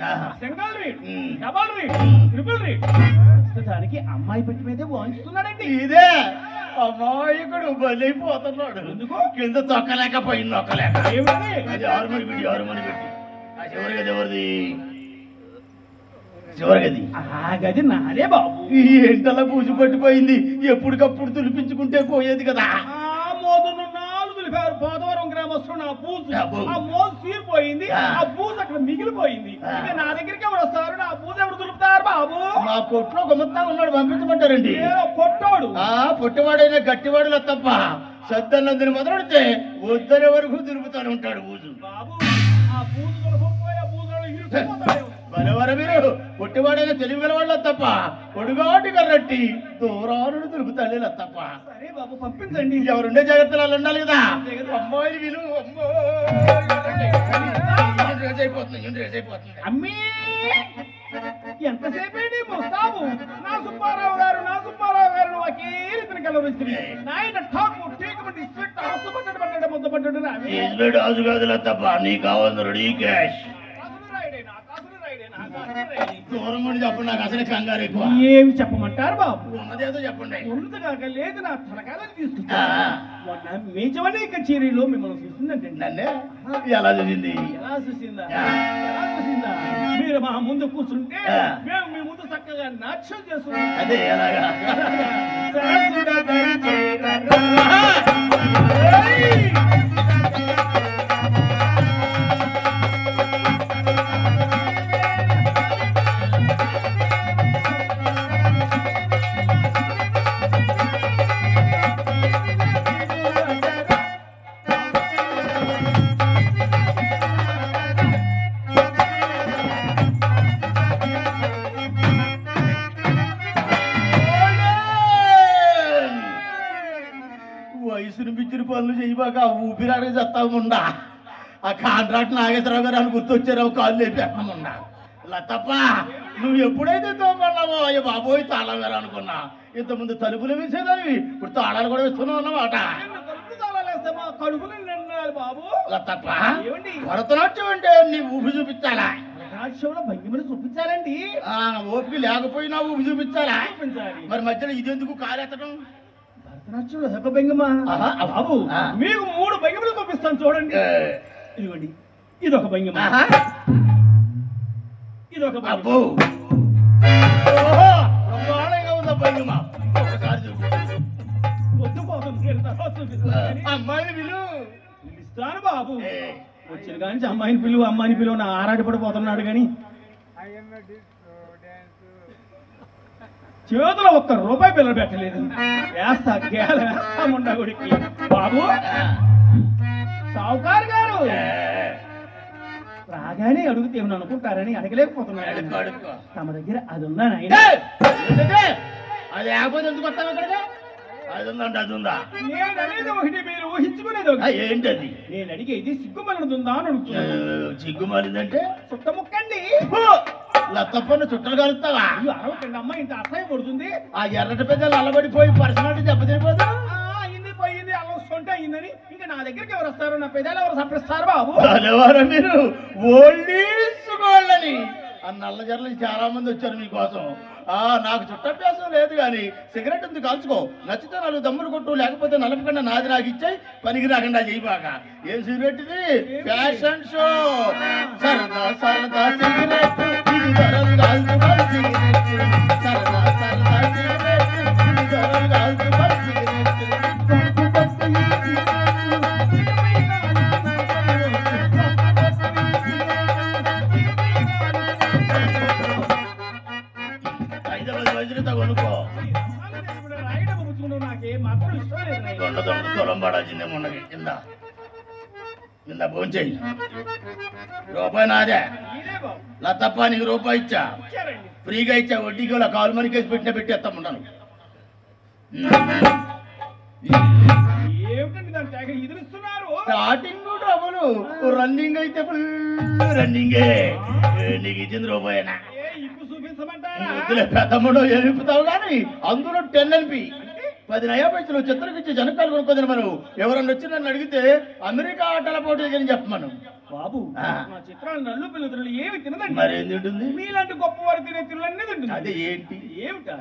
Single read, double read, triple read. ప్రస్తుతానికి అమ్మాయి పెట్టి మీదే వాంచుతున్నాడండి. ఇదే అమాయకుడు బలైపోతున్నాడు. ఎందుకు? కింద తొక్కలేక పైన నొక్కలేక. ఏమిటి? అది 6 మని పెట్టి ఆ చివరి గది ఎవరిది? చివరి గది ఆ గది నాదే బాబు. ఈ ఎంటలా పూజు పట్టిపోయింది, ఎప్పటికప్పుడు తులిపించుకుంటే పోయేది కదా. ఆ మోదును 4 తులిపారు. పోతవరం గ్రామస్తుడు ఆ బూజు, ఆ మోజు తీరిపోయింది, ఆ బూజు అక్కడ మిగిలిపోయింది. ఇక నా దగ్గరికి ఎవరు వస్తారు? నా బూజు ఎవరు తులుపుతారు బాబు? మా కొట్లో గుమ్మత్తా ఉన్నాడు, పంపించమంటారండి. పొట్టోడు పొట్టివాడైనా గట్టివాడులో తప్ప సద్దన్నందుని మొదలెడితే వద్దనే వరకు దులుపుతానే ఉంటాడు బూజు. బాబు ఆ బూజు తులపపోయి ఆ బూజులో ఇరుక్కుపోతాడు. బలవర మీరు పొట్టివాడైనా తెలివిగల వాళ్ళ తప్ప పొడుగాటి కర్రట్టి దూరానుడు దులుపుతాడు తప్ప. సరే బాబు పంపించండి. ఎవరుండే జాగ్రత్తలు వాళ్ళు ఉండాలి కదా. అమ్మాయి విలువ అయిపోతుంది. అమ్మీ ఎంతసేపేంటి ముస్తాబు? నా సుబ్బారావు గారు వకీలితని కలవరిస్తుంది. నాయన ఠాకు టీకమంది స్వెట్ అరసపట్టడు పడ్డాడు, ముద్ద పడ్డాడు. రాజు కాదులా తప్ప నీకు కావాలి రెడీ క్యాష్. దూరం కూడా చెప్పండి, నాకు అసలు కంగారు ఎక్కువ. ఏమి చెప్పమంటారు బాబు? ఉన్నదేదో చెప్పండి. ఉన్నది కాక లేదు, నా తలకాయలు తీసుకుంటా. మొన్న మేజవని కచేరీలో మిమ్మల్ని చూసిందంటే నన్నే ఎలా చూసింది? ఎలా చూసిందా? మీరు మా ముందు కూర్చుంటే మేము మీ ముందు చక్కగా నాట్యం చేస్తున్నాం. అదే ఎలాగా? పనులు చేయబాక ఊపిరాడికి చెత్తాముండా ఆ కాంట్రాక్ట్ నాగేశ్వరరావు గారు అని గుర్తొచ్చారు కాళ్ళు లేపెట్టముండా లతప్ప నువ్వు ఎప్పుడైతే తోమన్నావో అయ్యో బాబోయ్ తాళం వేరు అనుకున్నా ఇంతకుముందు తలుపులు వేసేదానివి ఇప్పుడు తాళాలు కూడా వేస్తున్నావు అన్నమాట కడుపులు నిండాలి బాబు. లతప్ప ఏమండి భరతనాట్యం అంటే నీ ఊపి చూపించాలా? భరతనాట్యంలో భంగిమలు చూపించాలండి. ఓపిక లేకపోయినా ఊపి చూపించాలా? చూపించాలి. మరి మధ్యలో ఇదెందుకు కారెత్తడం? భరతనాట్యంలో ఒక భంగిమ బాబు మీకు 3 భంగిమలు చూపిస్తాను చూడండి. ఇదిగోండి ఇదొక భంగిమ, ఇదొక అబ్బో బ్రహ్మాండంగా ఉందా భంగిమ? ఒకసారి చూపించు. పొద్దు పోతుంది చూపిస్తాను. అమ్మాయిని పిలుస్తాను బాబు. వచ్చిన కానీ అమ్మాయిని పిలువ నా ఆరాటపడిపోతున్నాడు కానీ చేతిలో ₹1 పిల్లలు పెట్టలేదు. వేస్తా గేల వేస్తా ముండా గుడికి. బాబు సావుకారు గారు రాగానే అడిగితే ఏమని అనుకుంటారని అడగలేకపోతున్నాడు. తమ దగ్గర అది ఉందా నాయన? అది లేకపోతే ఎందుకు వస్తాను అక్కడికి? అది ఉందంటే అది ఉందా? నేను అనేది ఒకటి, మీరు ఊహించుకునేది ఒకటి. ఏంటది? నేను అడిగేది సిగ్గుమలనుందా అని అడుగుతున్నాను. సిగ్గుమాలిందంటే చుట్టముక్కండి. లత్తప్పని చుట్టలు కలుస్తావా? అరవకండి అమ్మ, ఇంత అసహ్యం పడుతుంది. ఆ ఎర్రటి పెద్దలు అలబడిపోయి పర్సనాలిటీ దెబ్బతిరిపోతా. అయింది పోయింది అలా సొంటే అయిందని ఇంకా నా దగ్గరికి ఎవరు వస్తారు? నా పెదాలు ఎవరు సప్పిస్తారు బాబు? అలవారా మీరు ఓల్డీసుకోవాలని ఆ నల్లజర్లు చాలా మంది వచ్చారు మీకోసం. నాకు చుట్టాభ్యాసం లేదు కానీ సిగరెట్ ఉంది కాల్చుకో, నచ్చితే 4 దమ్ములు కొట్టు, లేకపోతే నలపకుండా నాది నాకు ఇచ్చాయి, పనికి రాకుండా చేయబాక. ఏం సిగరెట్ ఇది? Fashion show. సరదా సరదా సిగరెట్ ఇది ధరలు కాల్చుకో సిగరెట్. సరదా సరదా సిగరెట్ ఇది ధరలు కాల్చుకో సిగరెట్. కొనుక్కో దొండ పడాల్సిందే మొన్నకి కింద కింద భోంచేయి. ₹1 నాదే. లతప్ప నీకు ₹1 ఇచ్చా, ఫ్రీగా ఇచ్చా, వడ్డీకి వాళ్ళ కాలు మనకేసి పెట్టిన పెట్టేస్తామంటాను. స్టార్టింగ్ డబ్బులు రన్నింగ్ అయితే ఫుల్ రన్నింగే. నీకు ఇచ్చింది ₹1. పెద్దమ్మడు ఎలుపుతావు కానీ అందులో 10 LP 10 నయా పైసలు చిత్రకిచ్చి జనకాలు కొనుక్కోదని. మనం ఎవరన్నా వచ్చి నన్ను అడిగితే అమెరికా ఆటల పోటీ అని చెప్పమను. బాబు నా చిత్రాలు నల్లు పిల్లలు ఏమి తినదండి. మరి ఏం తింటుంది? మీలాంటి గొప్ప వారు తినే తిరులన్నీ తింటుంది. అదే ఏంటి? ఏమిటా?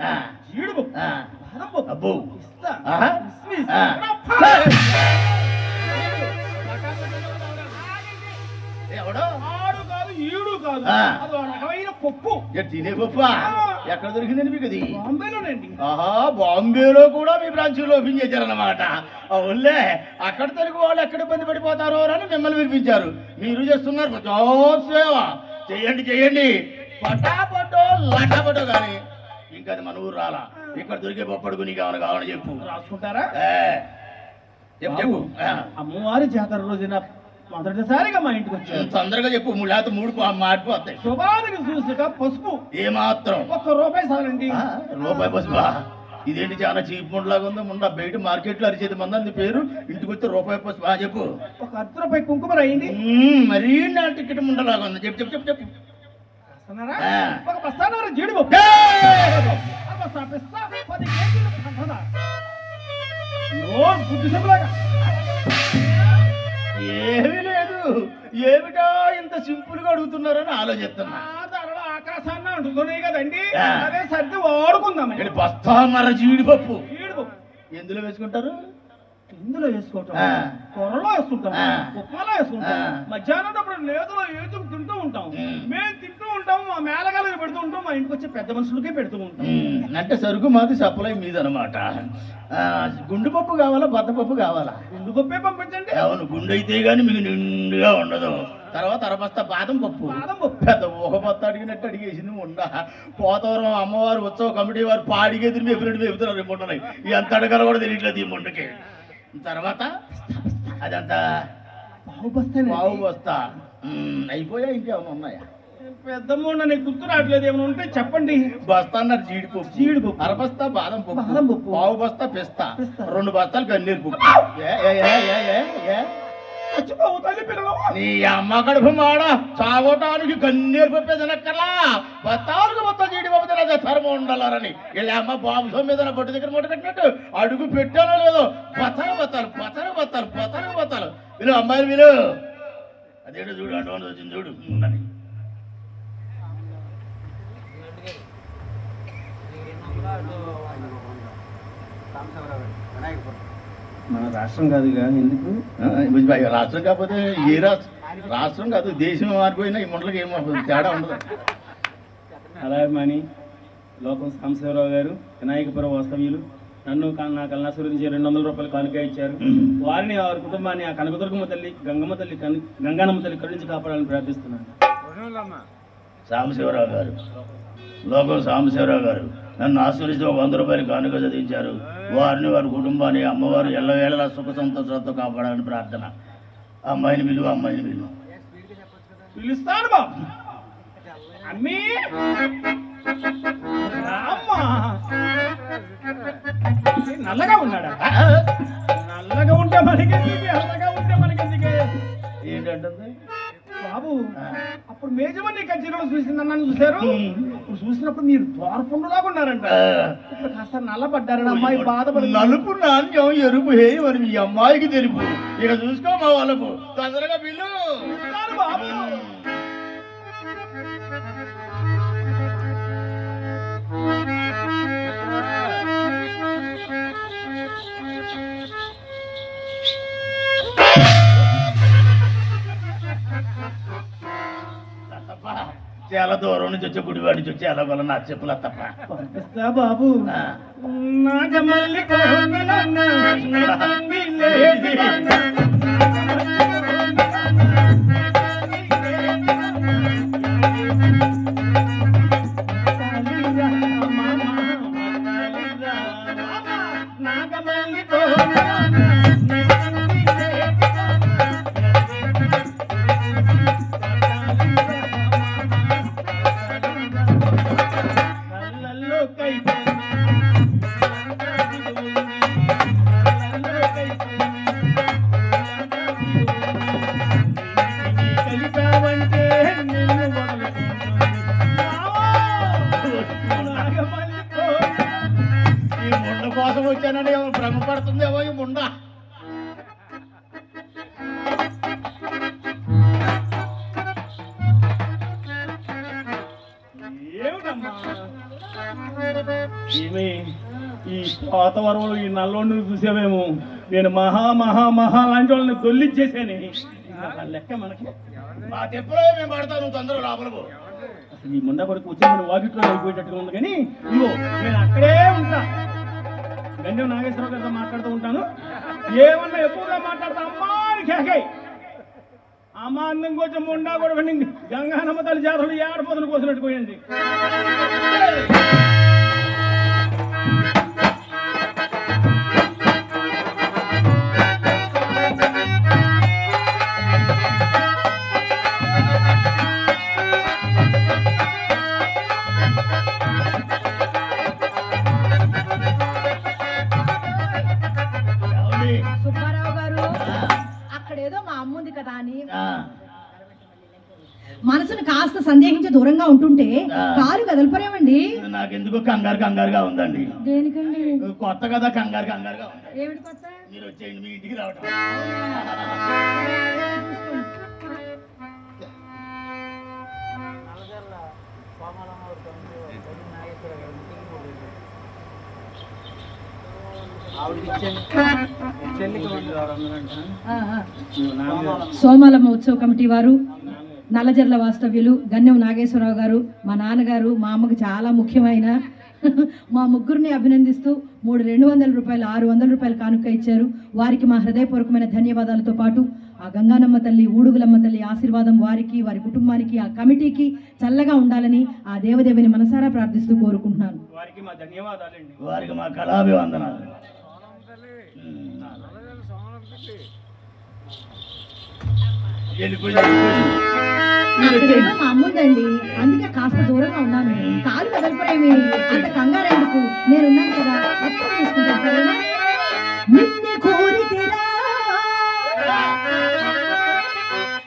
జీడిపప్పు. అబ్బో ఎవడో ఆడు కాదు ఈడు కాదు, అది ఒక రకమైన పప్పు. తినే పప్ప ఎక్కడ దొరికిందండి మీకు? అది బాంబేలోనండి. బాంబేలో కూడా మీ బ్రాంచ్లో ఓపెన్ చేశారన్నమాట. అవునులే, అక్కడ తెలుగు వాళ్ళు ఎక్కడ ఇబ్బంది పడిపోతారో అని మిమ్మల్ని పిలిపించారు. మీరు చేస్తున్నారు సేవ. చెయ్యండి చెయ్యండి, పటాపటో లటాపటో కానీ ఇంకా అది మన ఊరు రాలా. ఇక్కడ దొరికే పప్పడుకు నీకు ఏమైనా కావాలని చెప్పు. రాసుకుంటారా? చెప్పు. అమ్మవారి జాతర రోజున మొదటిసారిగా మా ఇంటికి వచ్చాను. తొందరగా చెప్పు, లేకపోతే 3 మాడిపోతాయి. శుభానికి చూసాక పసుపు ఏమాత్రం ₹1 చాలండి. ₹1 పసుపా? ఇదేంటి చాలా చీప్ ముండలాగా ఉందో. ముండ బయట మార్కెట్లో అరిచేది మంది పేరు, ఇంటికి వచ్చి ₹1 పసుపు. చెప్పు. ఒక ₹10 కుంకుమ రాయండి. మరీ నా టికెట్ ముండలాగా ఉంది. చెప్పు చెప్పు చెప్పు చెప్పు. ఒక బస్తాన్నర జీడిపప్పు, 10 కేజీల పంచదార. ఏమీ లేదు. ఏమిటా ఇంత సింపుల్ గా అడుగుతున్నారని ఆలోచిస్తున్నా. ఆకాశాన్ని అంటున్నాయి కదండి, అదే సర్ది వాడుకుందాం. బస్తాన్నర జీడిపప్పు ఎందులో వేసుకుంటారు? ఇందులో వేసుకోవటం, కూరలో వేసుకుంటాం, ఉప్మాలో వేసుకుంటాం, మధ్యాహ్నం అప్పుడు నేతలో ఏచుకు తింటూ ఉంటాం. మేము తింటూ ఉంటాం, మా మేళగాలకు పెడుతూ ఉంటాం, మా ఇంటికి వచ్చే పెద్ద మనుషులకే పెడుతూ ఉంటాం. అంటే సరుకు మాది సప్లై మీద అనమాట. గుండు పప్పు కావాలా బద్దపప్పు కావాలా? గుండు పప్పే పంపించండి. అవును, గుండు అయితే గానీ మీకు నిండుగా ఉండదు. తర్వాత అరబస్తా బాదం పప్పు, పెద్ద ఊహ బత్త అడిగినట్టు అడిగేసింది ముండ. పోతవరం అమ్మవారు ఉత్సవ కమిటీ వారు పాడిగేదిని మేపినట్టు మేపుతున్నారు. ముండని ఎంత అడగాలో కూడా తెలియట్లేదు ఈ ముండకి. తర్వాత అదంతా పావు బస్తా అయిపోయా, ఇంకేమన్నా ఉన్నాయా? పెద్దమ్మ నీకు గుర్తు రావట్లేదు, ఏమైనా ఉంటే చెప్పండి. బస్తా అన్నారు జీడిపప్పు, జీడిపప్పు. అరబస్తా బాదం బాదం పప్పు, పప్పు. పావు బస్తా పిస్తా, పిస్తా. 2 బస్తాలు గన్నేరు పప్పు. చచ్చిపోవు తల్లి పిల్లలు. నీ అమ్మ కడుపు మాడ చావటానికి గన్నేరు పప్పే తినక్కర్లా, బత్తాలకు మొత్తం జీడిపప్పు తినదే ధర్మం ఉండాలని. వీళ్ళ అమ్మ బాబు సొమ్ము మీద బొట్టు దగ్గర మొట్ట కట్టినట్టు అడుగు పెట్టానో లేదో బత్తాలు బత్తాలు బత్తాలు బత్తాలు బత్తాలు బత్తాలు. వీళ్ళు అమ్మాయిలు వీళ్ళు అదేంటో చూడు, అడ్వాన్స్ వచ్చింది చూడు అని. మన రాష్ట్రం కాదుగా, ఎందుకు రాష్ట్రం కాకపోతే ఏ రాష్ట్రం కాదు, దేశం మారిపోయినా ఈ ముండలకి ఏం తేడా ఉండదు. అలా మని లోకం సాంబశివరావు గారు వినాయకపురం వాస్తవ్యులు నన్ను నా కల్నాసురించి 200 రూపాయలు కానుక ఇచ్చారు. వారిని వారి కుటుంబాన్ని ఆ కనకదుర్గమ్మ తల్లి, గంగమ్మ తల్లి, గంగానమ్మ తల్లి కరుణించి కాపాడాలని ప్రార్థిస్తున్నాను. సాంబశివరావు గారు, లోకం సాంబశివరావు గారు నన్ను ఆశీర్వదిస్తూ 100 రూపాయలు కానుక చదివించారు. వారిని వారి కుటుంబాన్ని అమ్మవారు ఎల్లవేళలా సుఖ సంతోషాలతో కాపాడాలని ప్రార్థన. అమ్మాయిని విలువ, అమ్మాయిని విలువ. పిలుస్తాను బాబు. అమ్మీ రామ్మా. నల్లగా ఉన్నాడా? నల్లగా ఉంటే మనకెందుకు, నల్లగా ఉంటే మనకెందుకే. ఏంటంటుంది బాబు, అప్పుడు మేజమని కజ్జీలో చూసింది నన్ను చూశారు. అప్పుడు చూసినప్పుడు మీరు ద్వారపుండులాగా ఉన్నారంట. ఇప్పుడు కాస్త నల్లబడ్డారని అమ్మాయి బాధపడి. నలుపు నాణ్యం ఎరుపు హే మరి మీ అమ్మాయికి తెలుపు. ఇక చూసుకో మా వాళ్ళకు తొందరగా బిల్లు బాబు. చాలా దూరం నుంచి వచ్చే గుడివాడి నుంచి వచ్చి ఎలా వల్ల నా చెప్పుల తప్ప పంపిస్తా బాబు. నాగమల్లి కోసం వచ్చానని భ్రమపడుతుందేమో ఈ ముండ. ఏమిటమ్మా ఏమి ఈ పాతవరంలో ఈ నల్లోని చూసావేమో, నేను మహా మహా మహా లాంటి వాళ్ళని దొల్లిచ్చేసాను. లెక్క మనకి మా తెప్పులో మేము పడతాను, నువ్వు తొందరగా లోపలకు. ఈ ముండ కొడుకు వచ్చి వాకిట్లో అయిపోయేటట్టుగా ఉంది. కానీ ఇగో నేను అక్కడే ఉంటా, గంజం నాగేశ్వరరావు గారితో మాట్లాడుతూ ఉంటాను. ఏమన్నా ఎక్కువగా మాట్లాడతా అమ్మాని కేకై అమ్మ అందం కొంచెం ముండా కూడా గంగానమ్మ తల్లి జాతరలు ఏడపోతున్న కోసినట్టు పోయింది. సుబ్బారావు గారు, అక్కడేదో మా అమ్మ ఉంది కదా అని ఆ, మనసును కాస్త సందేహించి దూరంగా ఉంటుంటే కాలు కదలపరేమండి. నాకెందుకు కంగారు కంగారుగా ఉందండి. దేనికండి? కొత్త కదా, కంగారు కంగారుగా ఉంది. ఏమిటి కొత్త? మీరు వచ్చేయండి, మీ ఇంటికి రావటం. సోమాలమ్మ ఉత్సవ కమిటీ వారు, నల్లజర్ల వాస్తవ్యులు గన్నెం నాగేశ్వరరావు గారు, మా నాన్నగారు, మా అమ్మకు చాలా ముఖ్యమైన మా ముగ్గురిని అభినందిస్తూ 200 రూపాయలు 600 రూపాయలు కానుక ఇచ్చారు. వారికి మా హృదయపూర్వకమైన ధన్యవాదాలతో పాటు ఆ గంగానమ్మ తల్లి, ఊడుగులమ్మ తల్లి ఆశీర్వాదం వారికి, వారి కుటుంబానికి, ఆ కమిటీకి చల్లగా ఉండాలని ఆ దేవదేవిని మనసారా ప్రార్థిస్తూ కోరుకుంటున్నాను. వారికి మా ధన్యవాదాలండి. వారికి మా కళాభివందనాలు. అక్కడేమో మా అమ్ముందండి, అందుకే కాస్త దూరంగా ఉన్నాను. కాలు కదలిపోయేమి, అంత కంగారు ఎందుకు, నేనున్నాను కదా, మొత్తం చూసుకుంటాను సరేనా? నిన్నే కోరితిరా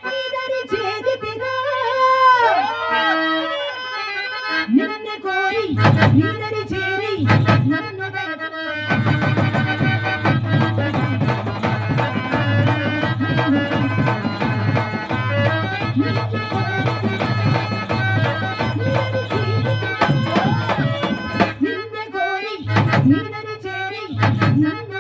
నీదరి చేరితిరా, నిన్నే కోరి నీదరి చేరి నన్ను నిన్నే కోరి నీదరి చేరి నన్ను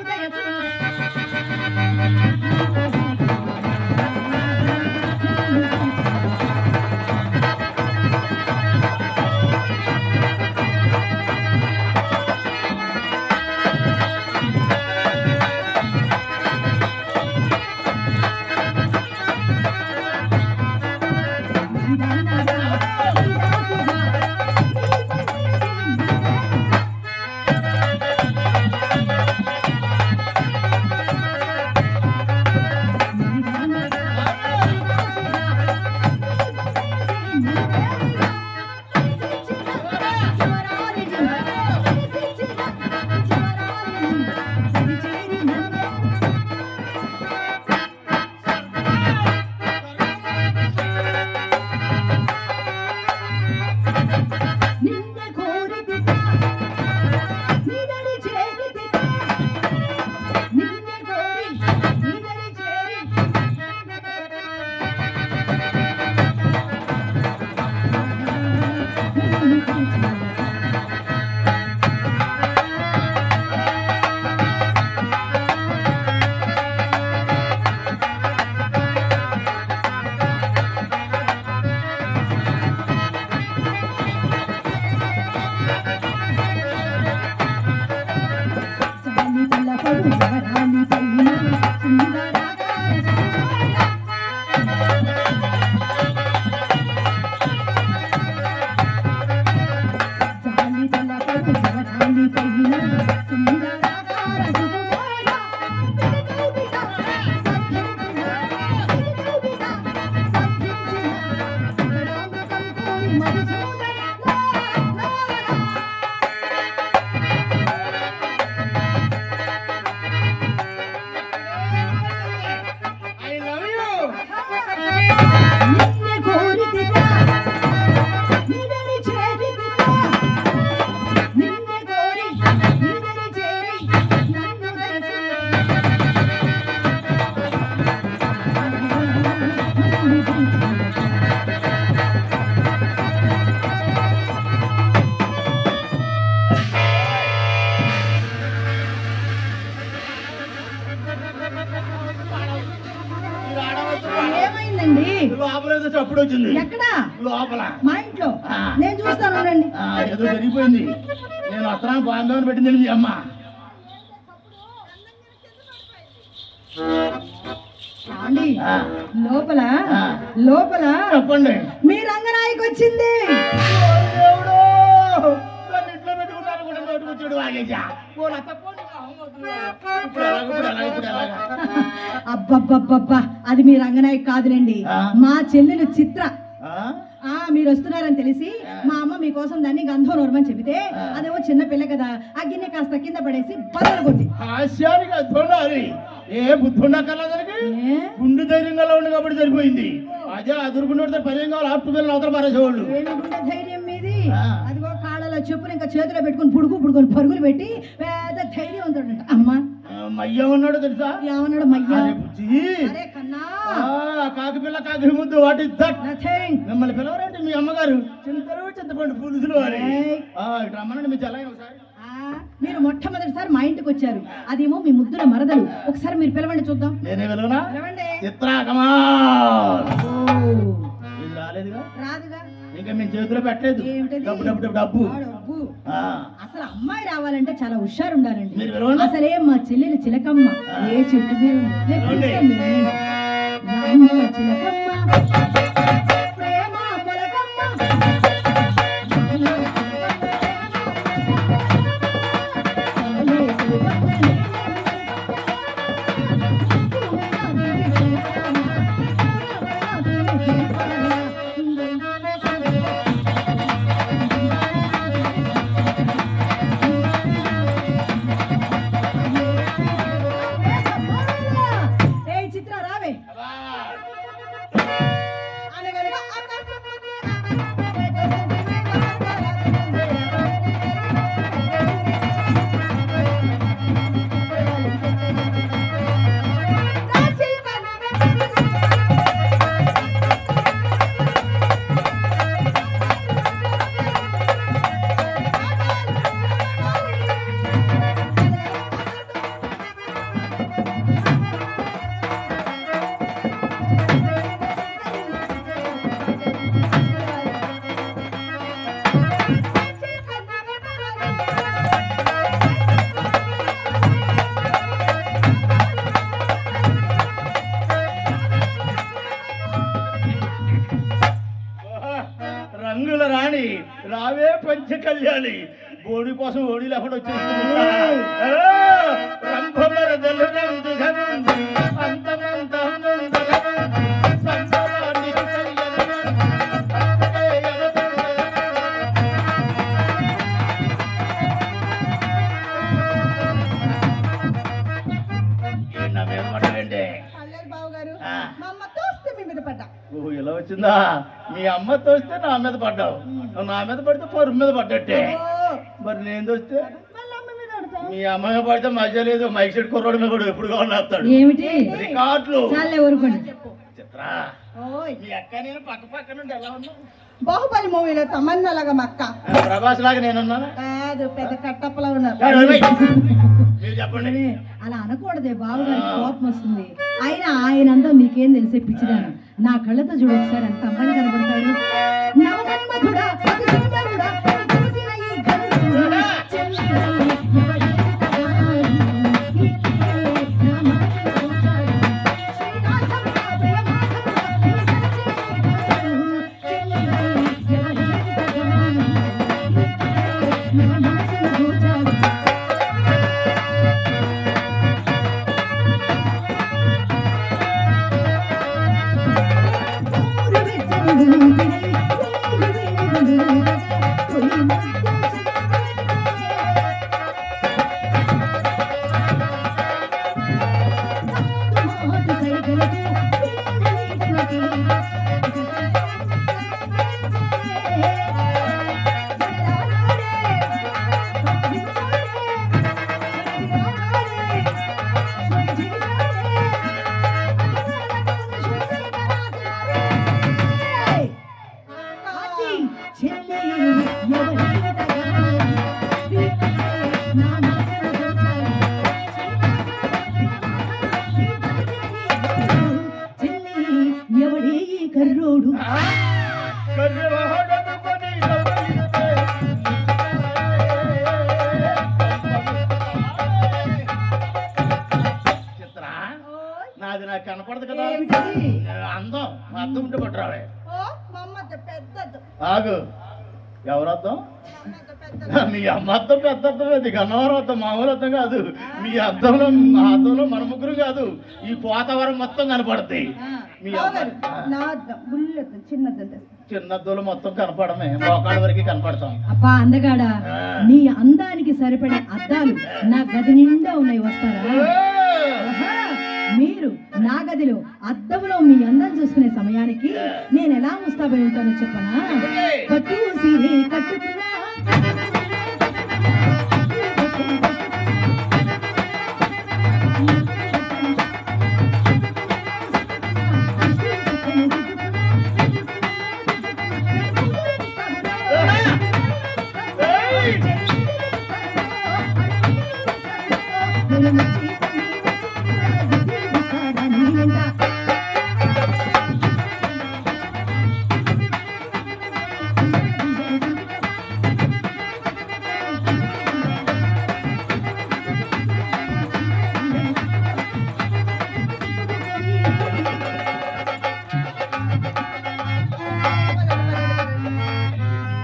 ఏమైందండి? లోపల చప్పుడు వచ్చింది. ఎక్కడ? లోపల మా ఇంట్లో. నేను చూస్తాను రండి. ఏదో జరిగిపోయింది. నేను వస్త్రాన్ని బాంధవని పెట్టింది మీ అమ్మ. లోపల లోపల చెప్పండి. మీ రంగనాయకు వచ్చింది. ఇంట్లో పెట్టుకున్నాను కూడా నోటుకొచ్చాడు వాగేజా. అబ్బబ్బబ్బబ్బా, అది మీ రంగనాయకు కాదులేండి, మా చెల్లెలు చిత్ర. మీరు వస్తున్నారని తెలిసి మా అమ్మ మీకోసం దాన్ని గంధం నోరమని చెబితే అదేమో చిన్న పిల్ల కదా, ఆ గిన్నె కాస్త కింద పడేసి బదలు కొట్టి. హాస్యానికి అర్థం ఏ బుద్ధుండా కల్లా దానికి గుండె ధైర్యంగా ఉండి కాబట్టి సరిపోయింది. అదే అదురుకున్నట్టు పదేం కావాలి ఆప్తులు అవతల పారేసేవాళ్ళు. గుండె ధైర్యం మీది. అదిగో కాళ్ళలో చెప్పులు ఇంకా చేతిలో పెట్టుకుని పుడుకొని పరుగులు పెట్టి పెద్ద ధైర్యం ఉందంట. అమ్మా మయ్య ఉన్నాడు తెలుసా? ఏమన్నాడు మయ్య? అరే కన్నా కాకి పిల్ల కాకి ముద్దు వాటి మిమ్మల్ని పిలవరండి మీ అమ్మగారు. చింతపండు పులుసులు అని రమ్మనండి మీ చెల్లాయి ఒకసారి. మీరు మొట్టమొదటిసారి మా ఇంటికి వచ్చారు, అదేమో మీ ముద్దుల మరదలు. ఒకసారి మీరు పిలవండి చూద్దాం. నేనే పిలవనా? చిత్రాకమా రాలేదుగా, రాదుగా, ఇంకా మేము చేతిలో పెట్టలేదు. డబ్బు అసలు అమ్మాయి రావాలంటే చాలా హుషారు ఉండాలండి. అసలే మా చెల్లెలు చిలకమ్మ ఏ చెట్టు చిలకమ్మ ప్రేమ రాణి రావే పంచ కళ్యాణి బోడి కోసం ఓడి లేకుండా వచ్చేస్తున్నా రంభమరదలు నందుగనుంది అంతమంతముందగనుంది సంబరానికి నా మీద పడలేండి అల్లరి బావ గారు ఆ. మా అమ్మ తోస్తే మీ మీద పడ్డా ఓహో ఇలా వచ్చిందా మీ అమ్మ తోస్తే నా మీద పడ్డావు నువ్వు నా మీద పడితే పరుపు మీద పడ్డట్టే ఓ, మరి నేను తోస్తే మళ్ళీ అమ్మ మీద పడతావు మీ అమ్మ మీద పడితే మధ్య లేదు మైక్ సెట్ కుర్రోడు మీద కూడా ఎప్పుడు కావాలి వస్తాడు ఏమిటి రికార్డులు చాలే ఊరుకోండి. చెప్పు చిత్రా ఓయ్ మీ అక్క నేను పక్క పక్క నుండి ఎలా ఉన్నావు బాహుబలి మూవీలో తమన్నా లాగా మా అక్క ప్రభాస్ లాగా నేనున్నాను కాదు పెద్ద కట్టప్పలా ఉన్నారు మీరు చెప్పండి అరే, అలా అనకూడదే బావగారికి కోపం వస్తుంది ఆయనంతా నీకేం తెలిసే పిచ్చిదాను నా కళ్ళతో చూడు ఒకసారి ఎంత అందంగా కనబడతాడు నవమన్మధుడా, అతి సుందరుడా, చూసిన ఈ గరుడు, చెల్లిరా, ఎవడెంతగా, నీకే నా మనసును చూచాడు. శ్రీనాథముడా, ప్రియమాధవుడా, నీ సరచేరు, చెల్లిరా, ఎవడెంతగా, నీకే నా మనసును చూచాడు. ఎవడే ఈ కర్రోడు చిత్రా నాది నాకు కనపడదు కదా ఏంటది? అందం మా అద్దం ఉంటే పట్టరావే ఓ మా అమ్మ పెద్దది ఆగు ఎవరద్దం మా అమ్మ పెద్దది మీ అమ్మ అద్దం పెద్ద అద్దం అది గన్నవరం అద్దం మామూలు అద్దం కాదు మీ అద్దంలో మా అద్దంలో మన ముగ్గురు కాదు ఈ పోతవరం మొత్తం కనపడుతుంది మీ బావ అమ్మ గారు, నా అద్దం బుల్లెద్దం చిన్నద్దం తెస్తా. చిన్న అద్దంలో మొత్తం కనపడమే మోకాళ్ళ వరకు కనపడతాం అబ్బా అందగాడా నీ అందానికి సరిపడే అద్దాలు నా గది నిండా ఉన్నాయి వస్తారా ఆహా, మీరు నా గదిలో అద్దంలో మీ అందం చూసుకునే సమయానికి నేను ఎలా ముస్తాబై ఉంటానో చెప్పనా కట్టు సీరే కట్టుకున్నా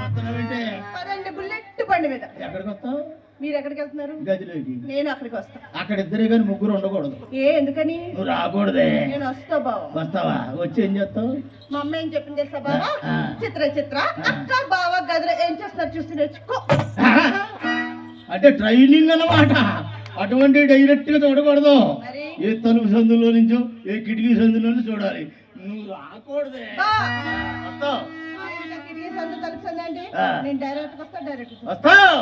వస్తున్నావంటే పదండి బుల్లెట్ బండి మీద ఎక్కడికి వస్తావు మీరు ఎక్కడికి వెళ్తున్నారు గదిలోకి నేను అక్కడికి వస్తా అక్కడ ఇద్దరే కానీ ముగ్గురు ఉండకూడదు ఎందుకని నువ్వు రాకూడదే నేను వస్తా బావ వస్తావా వచ్చి ఏం చేస్తావు మా అమ్మ ఏం చెప్పింది తెలుసా బావా ఆ. చిత్ర అక్క బావ గదిలో ఏం చేస్తున్నారు చూసి నేర్చుకో అంటే ట్రైనింగ్ అన్నమాట అటువంటి డైరెక్ట్ గా చూడకూడదు మరి? ఏ తలుపు సందులో నుంచో ఏ కిటికీ సందులో నుంచి చూడాలి నువ్వు రాకూడదే బా. వస్తావు ఆయన కిటికీ సందు తలుపుతుందండి ఆ. నేను డైరెక్ట్ వస్తా డైరెక్ట్ వస్తావు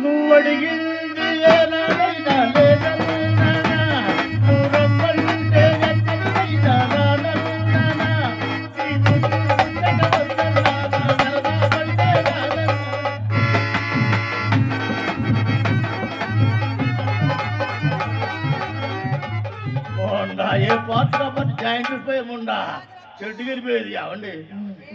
నువ్వు అడిగింది ఏనాడైనా లేదన్నానా? నువ్వు రమ్మంటే ఎక్కడికైనా రానన్నానా? నీ ముందు ఉండక వద్దన్నానా? సరదా పడితే రానన్నా? మోండా ఏ పాత్ర జాయింట్ పోయి ముండా చెట్టు వెళ్ళిపోయేది అవండి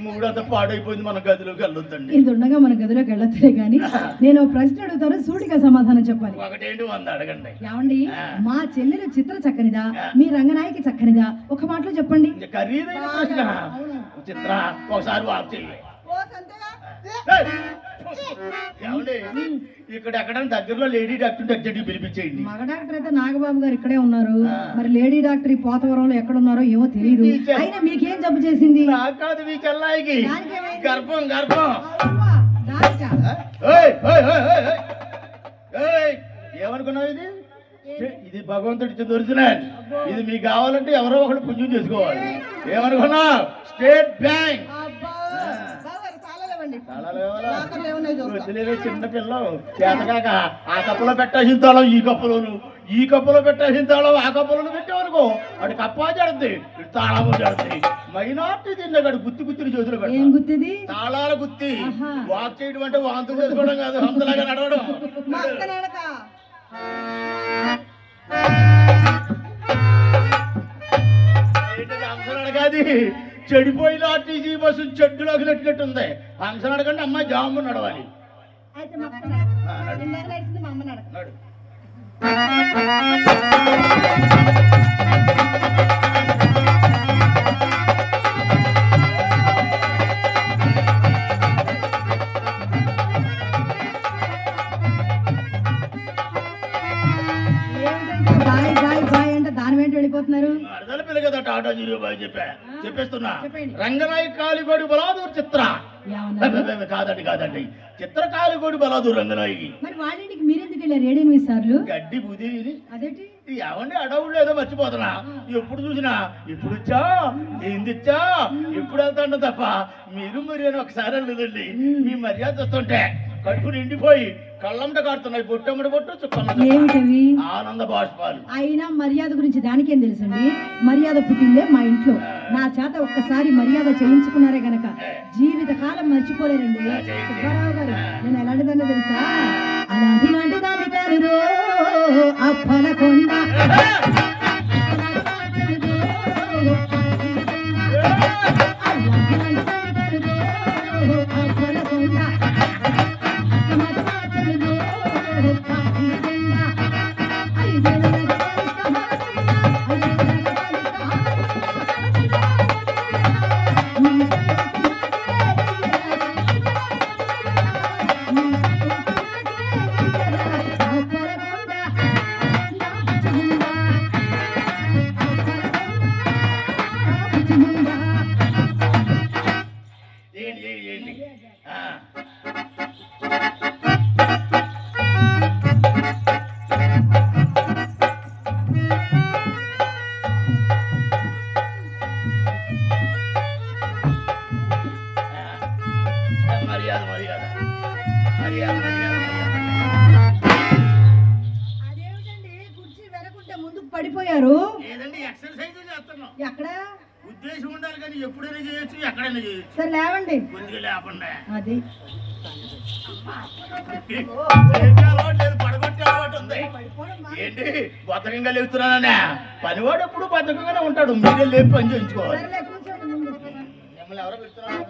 మూడంతా పాడైపోయింది మన గదిలోకి వెళ్ళొద్దండి ఇది ఉండగా మన గదిలోకి వెళ్ళొద్దులే కానీ నేను ఓ ప్రశ్న అడుగుతాను సూటిగా సమాధానం చెప్పాలి ఒకటేంటి 100 అడగండి ఏమండి మా చెల్లెలు చిత్ర చక్కనిదా మీ రంగనాయకి చక్కనిదా ఒక మాటలో చెప్పండి ఇంకా ఖరీదైన ప్రశ్న చిత్ర ఒకసారి వాక్ చెయ్యి ఓ సంతగా ఏమండి ఇక్కడ ఎక్కడ దగ్గరలో లేడీ డాక్టర్ అర్జెంట్ పిలిపించేయండి. మగ డాక్టర్ అయితే నాగబాబు గారు ఇక్కడే ఉన్నారు, మరి లేడీ డాక్టర్ ఈ పోతవరంలో ఎక్కడ ఉన్నారో ఏమో తెలియదు. అయినా మీకేం జబ్బు చేసింది? నాకు కాదు, మీ చెల్లాయికి గర్భం గర్భం. ఏమనుకున్నావు? ఇది భగవంతుడి ఒరిజినల్. ఇది మీకు కావాలంటే ఎవరో ఒకరు పుణ్యం చేసుకోవాలి. ఏమనుకున్నా? State bank. చిన్న పిల్లలు చేతకాక ఆ కప్పులో పెట్టాల్సిన తాళం ఈ కప్పులోను, ఈ కప్పులో పెట్టాల్సిన తాళం ఆ కప్పులను పెట్టేవనుకో అటు కప్పా జడుతుంది, ఇటు తాళము జడుతుంది. మైనార్టీ తిన్నగాడు గుత్తి గుత్తిని చేతులు గుత్తిది తాళాల గుత్తి. వాక్ చేయడం అంటే వాంతులు చేసుకోవడం కాదు, హంసలాగా నడవడం. హంసనడగాది చెడిపోయిన ఆర్టీసీ బస్సు చెడ్డులోకి నెట్టినట్టుంది. హంసను అడగండి, అమ్మాయి జాము నడవాలి. వెళ్ళిపోతున్నారు. అర్థాలు పిల్లగదా టాటా జీరో బాయ్ చెప్పేస్తున్నా. రంగనాయక్ కాలిగోడి బలాదూర్ చిత్ర కాదండి కాదండి చిత్ర కాలిగోడి బలాదూర్ రంగనాయకి. మరి వాళ్ళ ఇంటికి మీరెందుకు వెళ్ళారు? ఏడెనిమిది సార్లు గడ్డి బుద్ధి అదేంటి ఏమండి అడవులు ఏదో మర్చిపోతున్నా. ఎప్పుడు చూసినా ఇప్పుడు వచ్చా ఏందిచ్చా ఎప్పుడు వెళ్తాండ తప్ప మీరు మరి అని ఒకసారి వెళ్ళదండి. మీ మర్యాద వస్తుంటే కడుపు నిండిపోయి కళ్ళంట కాడుతున్నాయి. బొట్టమ్మడి బొట్టు ఏమిటవి ఆనంద బాష్పాలు. అయినా మర్యాద గురించి దానికేం తెలుసండి? మర్యాద పుట్టిందే మా ఇంట్లో. నా చేత ఒక్కసారి మర్యాద చేయించుకున్నారే గనక జీవిత కాలం మర్చిపోలేరండి. సుబ్బారావు గారు నేను ఎలాంటిదన్నా తెలుసా? అలాంటి లాంటి దాన్ని కారు అప్పలకొండ పడిపోయారు. ఎక్కడ ఉద్దేశం ఉండాలి కానీ ఎప్పుడైనా చేయొచ్చు, ఎక్కడైనా చేయొచ్చు. సరే లేవండి. లేకుండా అది పడగొట్టే అలవాటు ఉంది ఏంటి? బతకంగా లేపుతున్నాననే పనివాడు ఎప్పుడు బతకంగానే ఉంటాడు. మీరే లేపి పని చేయించుకోవాలి. మిమ్మల్ని ఎవరో పెడుతున్నారు?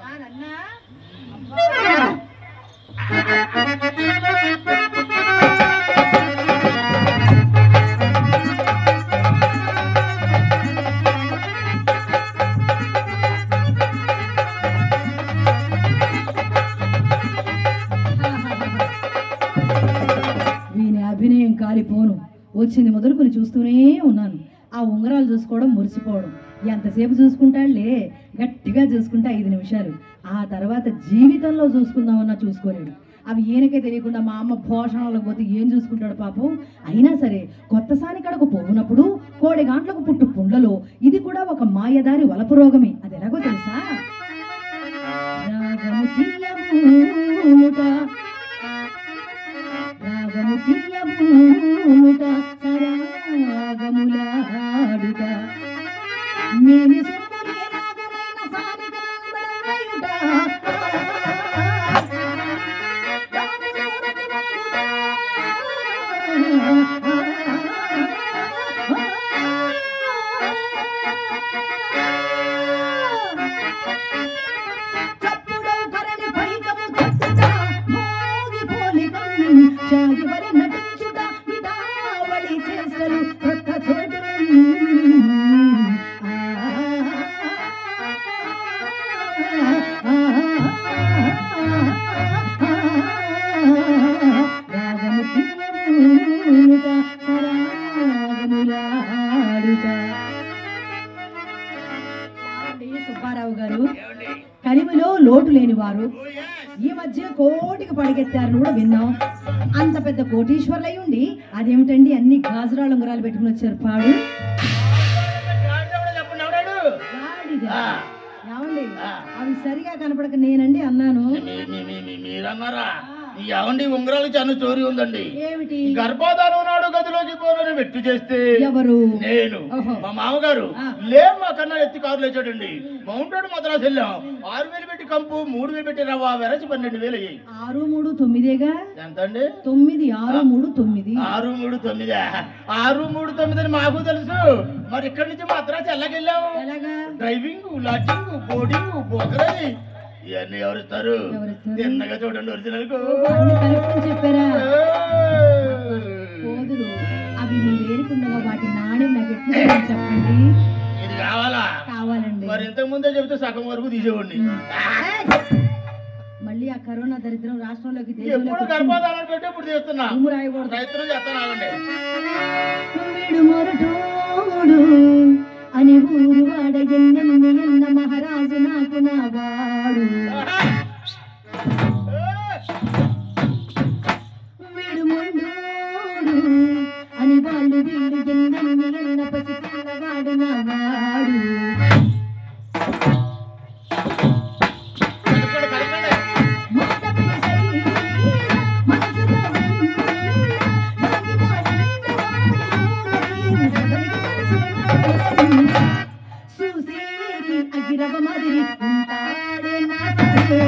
అభినయం కాలిపోను. వచ్చింది మొదలుకొని చూస్తూనే ఉన్నాను. ఆ ఉంగరాలు చూసుకోవడం మురిసిపోవడం. ఎంతసేపు చూసుకుంటాడులే, గట్టిగా చూసుకుంటే 5 నిమిషాలు. ఆ తర్వాత జీవితంలో చూసుకుందామన్నా చూసుకోలేడు. అవి ఈయనకే తెలియకుండా మా అమ్మ భోషణాలకు పోతే ఏం చూసుకుంటాడు పాపం. అయినా సరే కొత్త సానికడకు పోవునప్పుడు కోడి గాంట్లకు పుట్టు పుండ్లలో ఇది కూడా ఒక మాయదారి వలపు రోగమే. అది ఎలాగో తెలుసా? రాగము తీయముట రాగము తీయముట సరాగములాడుట మేని సొమ్ములే నాగమైన సానికలంబడవేయుట కోటు లేని వారు ఈ మధ్య కోటికి పడిగెత్తారని కూడా విన్నాం. అంత పెద్ద కోటీశ్వర్లు అయి ఉండి అదేమిటండి అన్ని గాజురాలు ఉంగరాలు పెట్టుకుని వచ్చారు పాడు గాడిద. ఏమండి అవి సరిగా కనపడక నేనండి అన్నాను. మీరన్నారా? ఏమండి ఉంగరాలు చాలా చోరీ ఉందండి. ఏమిటి? గర్భాధానం నాడు గదిలోకి పోనని వెట్టు చేస్తే ఎవరు? నేను. మా మామగారు మా కన్నా ఎత్తి కారులు వేసాడండి. మౌంటెడ్ మద్రాసు వెళ్ళాం. 6,000 పెట్టి కంపు, 3,000 పెట్టి రవ్వ వెరసి 12,000 అయ్యాయి. 6, 3, 9గా? ఎంత అండి? 9, 6, 3, 9. 6, 3, 9. 6, 3, 9 అని మాకు తెలుసు. మరి ఇక్కడి నుంచి మద్రాసు ఎలాగెళ్ళాము? ఎలాగా? డ్రైవింగ్, లాడ్జింగ్, బోర్డింగ్, బోకరది ఇవన్నీ ఎవరిస్తారు? తిన్నగా చూడండి ఒరిజినల్ అన్ని కలుపుకొని చెప్పారా? కోదులు అవి మీరు వేరుకుండగా వాటి నాణ్యం నాకు ఎట్లా చెప్పండి. ఇది కావాలా? కావాలండి. మరి ఇంతకు ముందే చెబితే సగం వరకు తీసేవాడిని. మళ్ళీ ఆ కరోనా దరిద్రం రాష్ట్రంలోకి ఎప్పుడు గర్భాధానం పెట్టి ఇప్పుడు తీస్తున్నా. రాయకూడదు. రైతులు చేస్తాను ఆగండి. వీడు మొరటోడు అని ఊరు వాడ ఎన్నెన్ని ఎన్న మహారాజు నాకు నా వాడు. వీడు మొండోడు అని వాళ్ళు వీడు ఎన్నెన్ని ఎన్న పసిపిల్లవాడు నా వాడు. అగిరవ మాదిరి ఉంటాడే నా సరే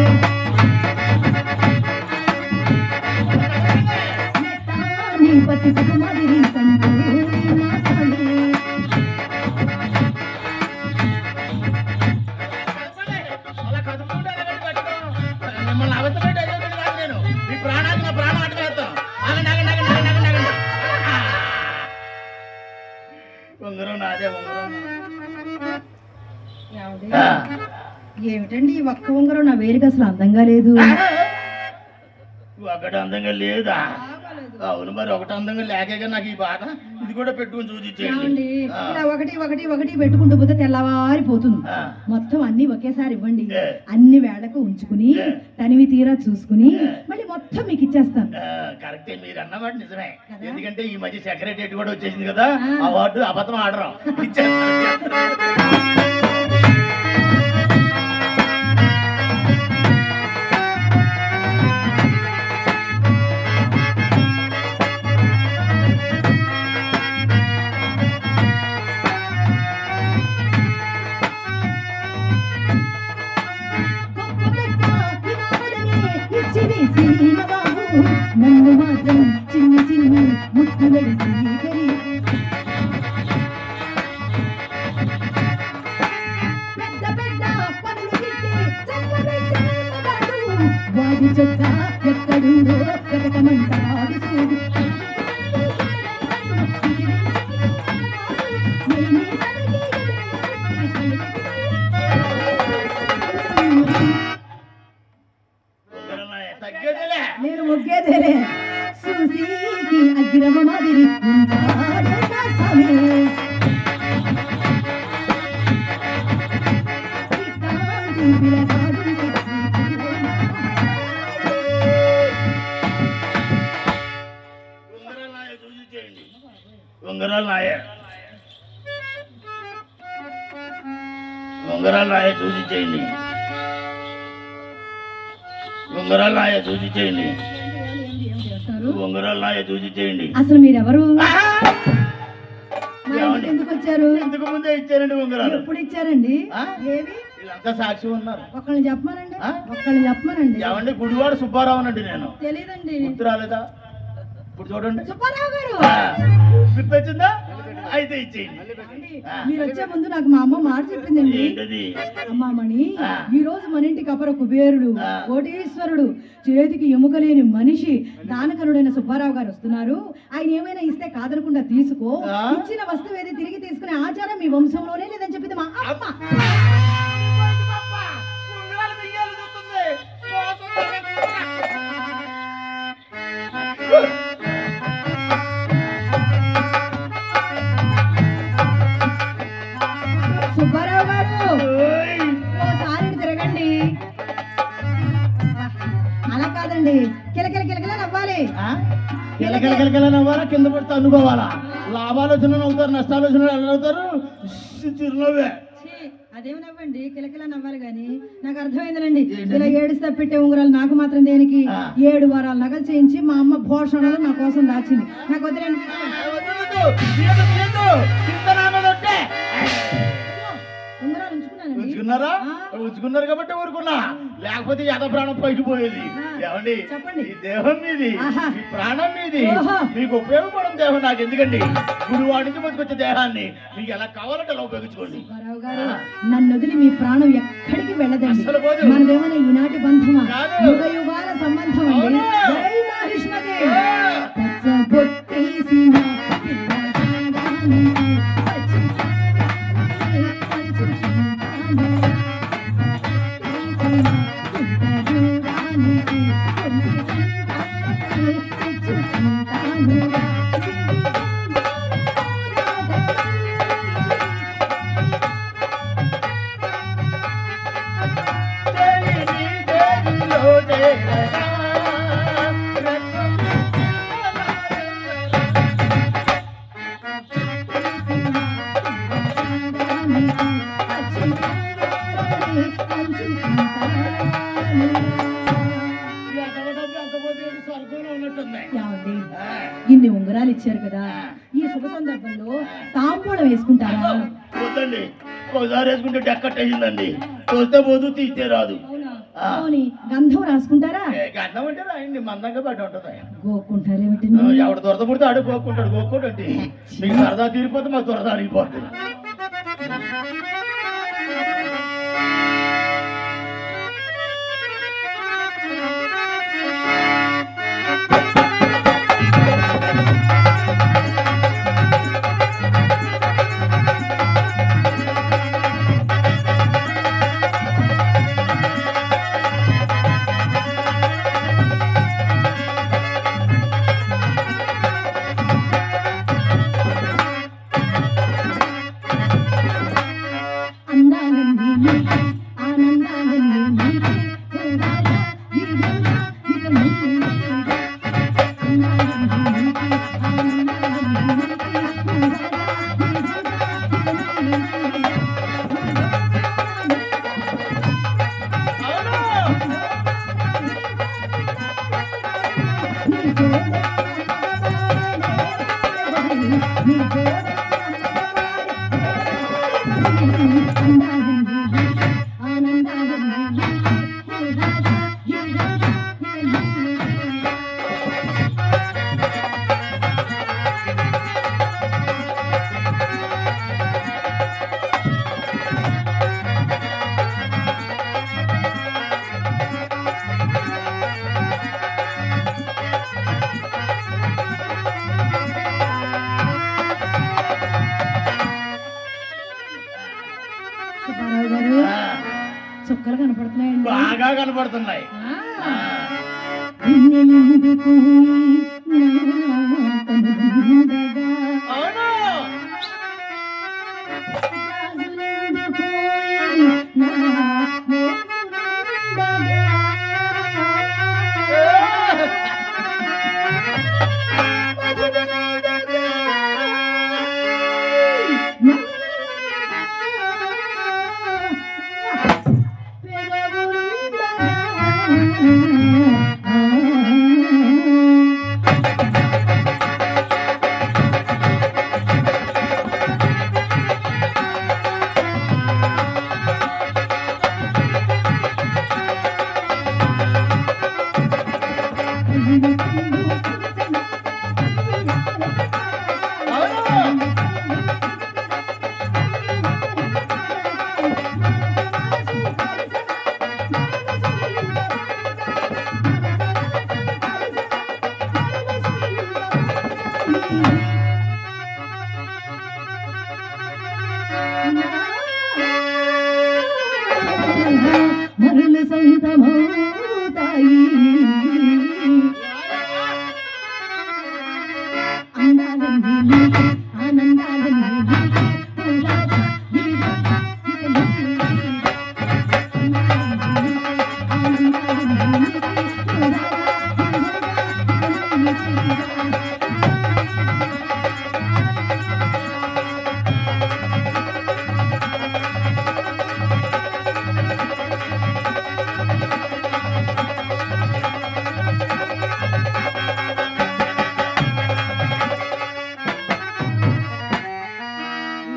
నీ పతి మాదిరి సంతోషి నా సరే. అలా కదుపుకుంటే మిమ్మల్ని అవస్థ పెట్టి అదే కాదు. నేను మీ ప్రాణానికి నా ప్రాణం అటు వేస్తాను. ఆగండి ఆగండి ఆగండి ఆగండి ఆగండి. ఉంగరం నాదే ఉంగరం. ఏమిటండి ఈ ఒక్క ఉంగరం నా వేరుగా అసలు అందంగా లేదు. ఒకటి అందంగా లేదా? అవును మరి ఒకటి అందంగా లేక నాకు ఈ బాధ. ఇది కూడా పెట్టుకుని చూపించేయండి. ఇలా ఒకటి ఒకటి ఒకటి పెట్టుకుంటూ పోతే తెల్లవారిపోతుంది. మొత్తం అన్ని ఒకేసారి ఇవ్వండి. అన్ని వేళకు ఉంచుకుని తనివి తీరా చూసుకుని మళ్ళీ మొత్తం మీకు ఇచ్చేస్తాను. కరెక్టే మీరు అన్నమాట నిజమే. ఎందుకంటే ఈ మధ్య సెక్రటరీ కూడా వచ్చేసింది కదా, అవార్డు అబద్ధం ఆడరం ఇచ్చేస్తాను. నన్ను మాత్రం చిన్ని చిన్ని ముట్టులడి స్వీకరి. పెద్ద పెద్ద పనులు తిట్టి చల్లబెట్టాడు వాడి చొక్క ఎక్కడుందో వెతకమంటాడు చూడు. నేను మొగ్గేదేలే సుసీకి అగ్రమ మాదిరి ఉంటాడు నా స్వామి. ఉంగరాలు నాయ ఉంగరాలు నాయ చూసి చేయండి. ఉంగరాలు నాయ చూసి చేయండి. ఉంగరాలు నాయ చూసి చేయండి. అసలు మీరెవరు? ఎందుకు వచ్చారు? ఇంతకు ముందే ఇచ్చారండి ఉంగరాలు. ఎప్పుడు ఇచ్చారండి? ఏవి? వీళ్ళంతా సాక్షి ఉన్నారు. ఒకళ్ళని చెప్పమనండి. ఒకళ్ళని చెప్పమనండి. ఏమండి గుడివాడు సుబ్బారావు అండి. నేను తెలీదండి. గుర్తు రాలేదా? ఇప్పుడు చూడండి సుబ్బారావు గారు గుర్తొచ్చిందా? అయితే ఇచ్చేయండి. మీరు వచ్చే ముందు నాకు మా అమ్మ మాట చెప్పిందండి. అమ్మామణి ఈ రోజు మన ఇంటికి అపర కుబేరుడు కోటీశ్వరుడు చేతికి ఎముకలేని మనిషి దానకరుడైన సుబ్బారావు గారు వస్తున్నారు. ఆయన ఏమైనా ఇస్తే కాదనకుండా తీసుకో. ఇచ్చిన వస్తువు ఏది తిరిగి తీసుకునే ఆచారం మీ వంశంలోనే లేదని చెప్పింది మా అమ్మ. సుబ్బారావు గారు ఓసారి తిరగండి. ఏమండి కిలకిల కిలకిల నవ్వాలి కిలకిల నవ్వాలా కింద పడితే అనుకోవాలా లాభాలోచన నవ్వుతారు నష్టాలోచన ఎలా అవుతారు చిరునవ్వే అదేమి నవ్వండి కిలకిల నవ్వాలి గాని నాకు అర్థమైందండి ఇలా ఏడుస్తా పెట్టే ఉంగరాలు నాకు మాత్రం దేనికి 7 వారాల నగలు చేయించి మా అమ్మ భోషణలు నా కోసం దాచింది నాకు వదిలేండి ఉంగరాలు ఉంచుకున్నానండి ఉంచుకున్నారా ఉంచుకున్నారు కాబట్టి ఊరుకున్నా లేకపోతే యథ ప్రాణం పైకి పోయేది ఏమండి చెప్పండి. ఈ దేహం మీది ఆహా. ఈ ప్రాణం మీది ఓహో. మీకు ఉపయోగపడడం దేహం నాకు ఎందుకండి గురువాడి నుంచి పట్టుకొచ్చే దేహాన్ని మీకు ఎలా కావాలంటే అలా ఉపయోగించుకోండి సుబ్బారావు గారు నన్ను వదిలి మీ ప్రాణం ఎక్కడికి వెళ్ళదండి అస్సలు పోదు. మనదేమైనా ఈనాటి బంధమా కాదు. యుగ యుగాల సంబంధం అండి అవును. జై మహిష్మతి ఆ. పచ్చబొట్టేసిన ఏమండి ఇన్ని ఉంగరాలు ఇచ్చారు కదా ఈ శుభ సందర్భంలో తాంబూలం వేసుకుంటారా వద్దండి ఒకసారి వేసుకుంటే డెక్కట్టేసిందండి చూస్తే పోదు తీస్తే రాదు అవునా ఆ. అవుని గంధం రాసుకుంటారా గడ్డం అంటే రాయండి మందంగా పడి ఉంటుంది గోక్కుంటారేమిటండి ఎవడు దొరద పుడితే ఆడు గోక్కుంటాడు గోక్కోడండి మీకు సరదా తీరిపోతే మాకు దొరద అరిగిపోతుంది చుక్కలు కనపడుతున్నాయండి బాగా కనపడుతున్నాయి అవును మరుల సొంతమవుతాయి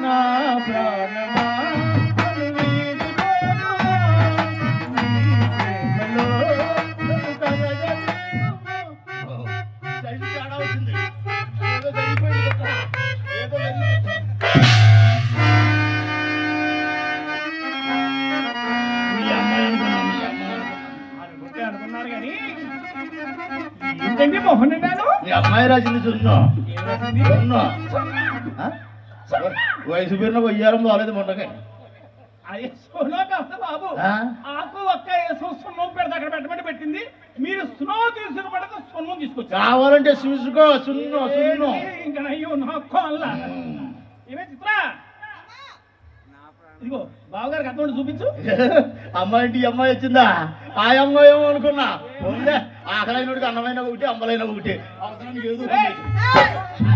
నా ప్రాణమా అనుకున్నారు కానీ ఏంటండి మొహన్ నేను మీ అమ్మాయి రాసింది సున్నా ఏం రాసింది? సున్నా వయసు పేరున వయ్యారం బాగాలేదు మొండగా అది సునో కాదు బాబు ఆకు ఒక్క వేసు సున్నం పెడితే అక్కడ పెట్టమంటే పెట్టింది మీరు సునో తీసుకుని పడితే సున్నం తీసుకొచ్చారు కావాలంటే చూసుకో సున్నో సున్నో ఇంకా అయ్యో నాకు అల్లా ఏమే చిత్ర ఇదిగో బావగారికి అర్థం చూపించు అమ్మాయి ఇంటి అమ్మాయి వచ్చిందా ఆ అమ్మాయి ఏమో అనుకున్నా ఉందే ఆకలైనడికి అన్నమైన ఒకటి అమ్మలైన ఒకటి అవసరానికి ఏదో ఒకటి.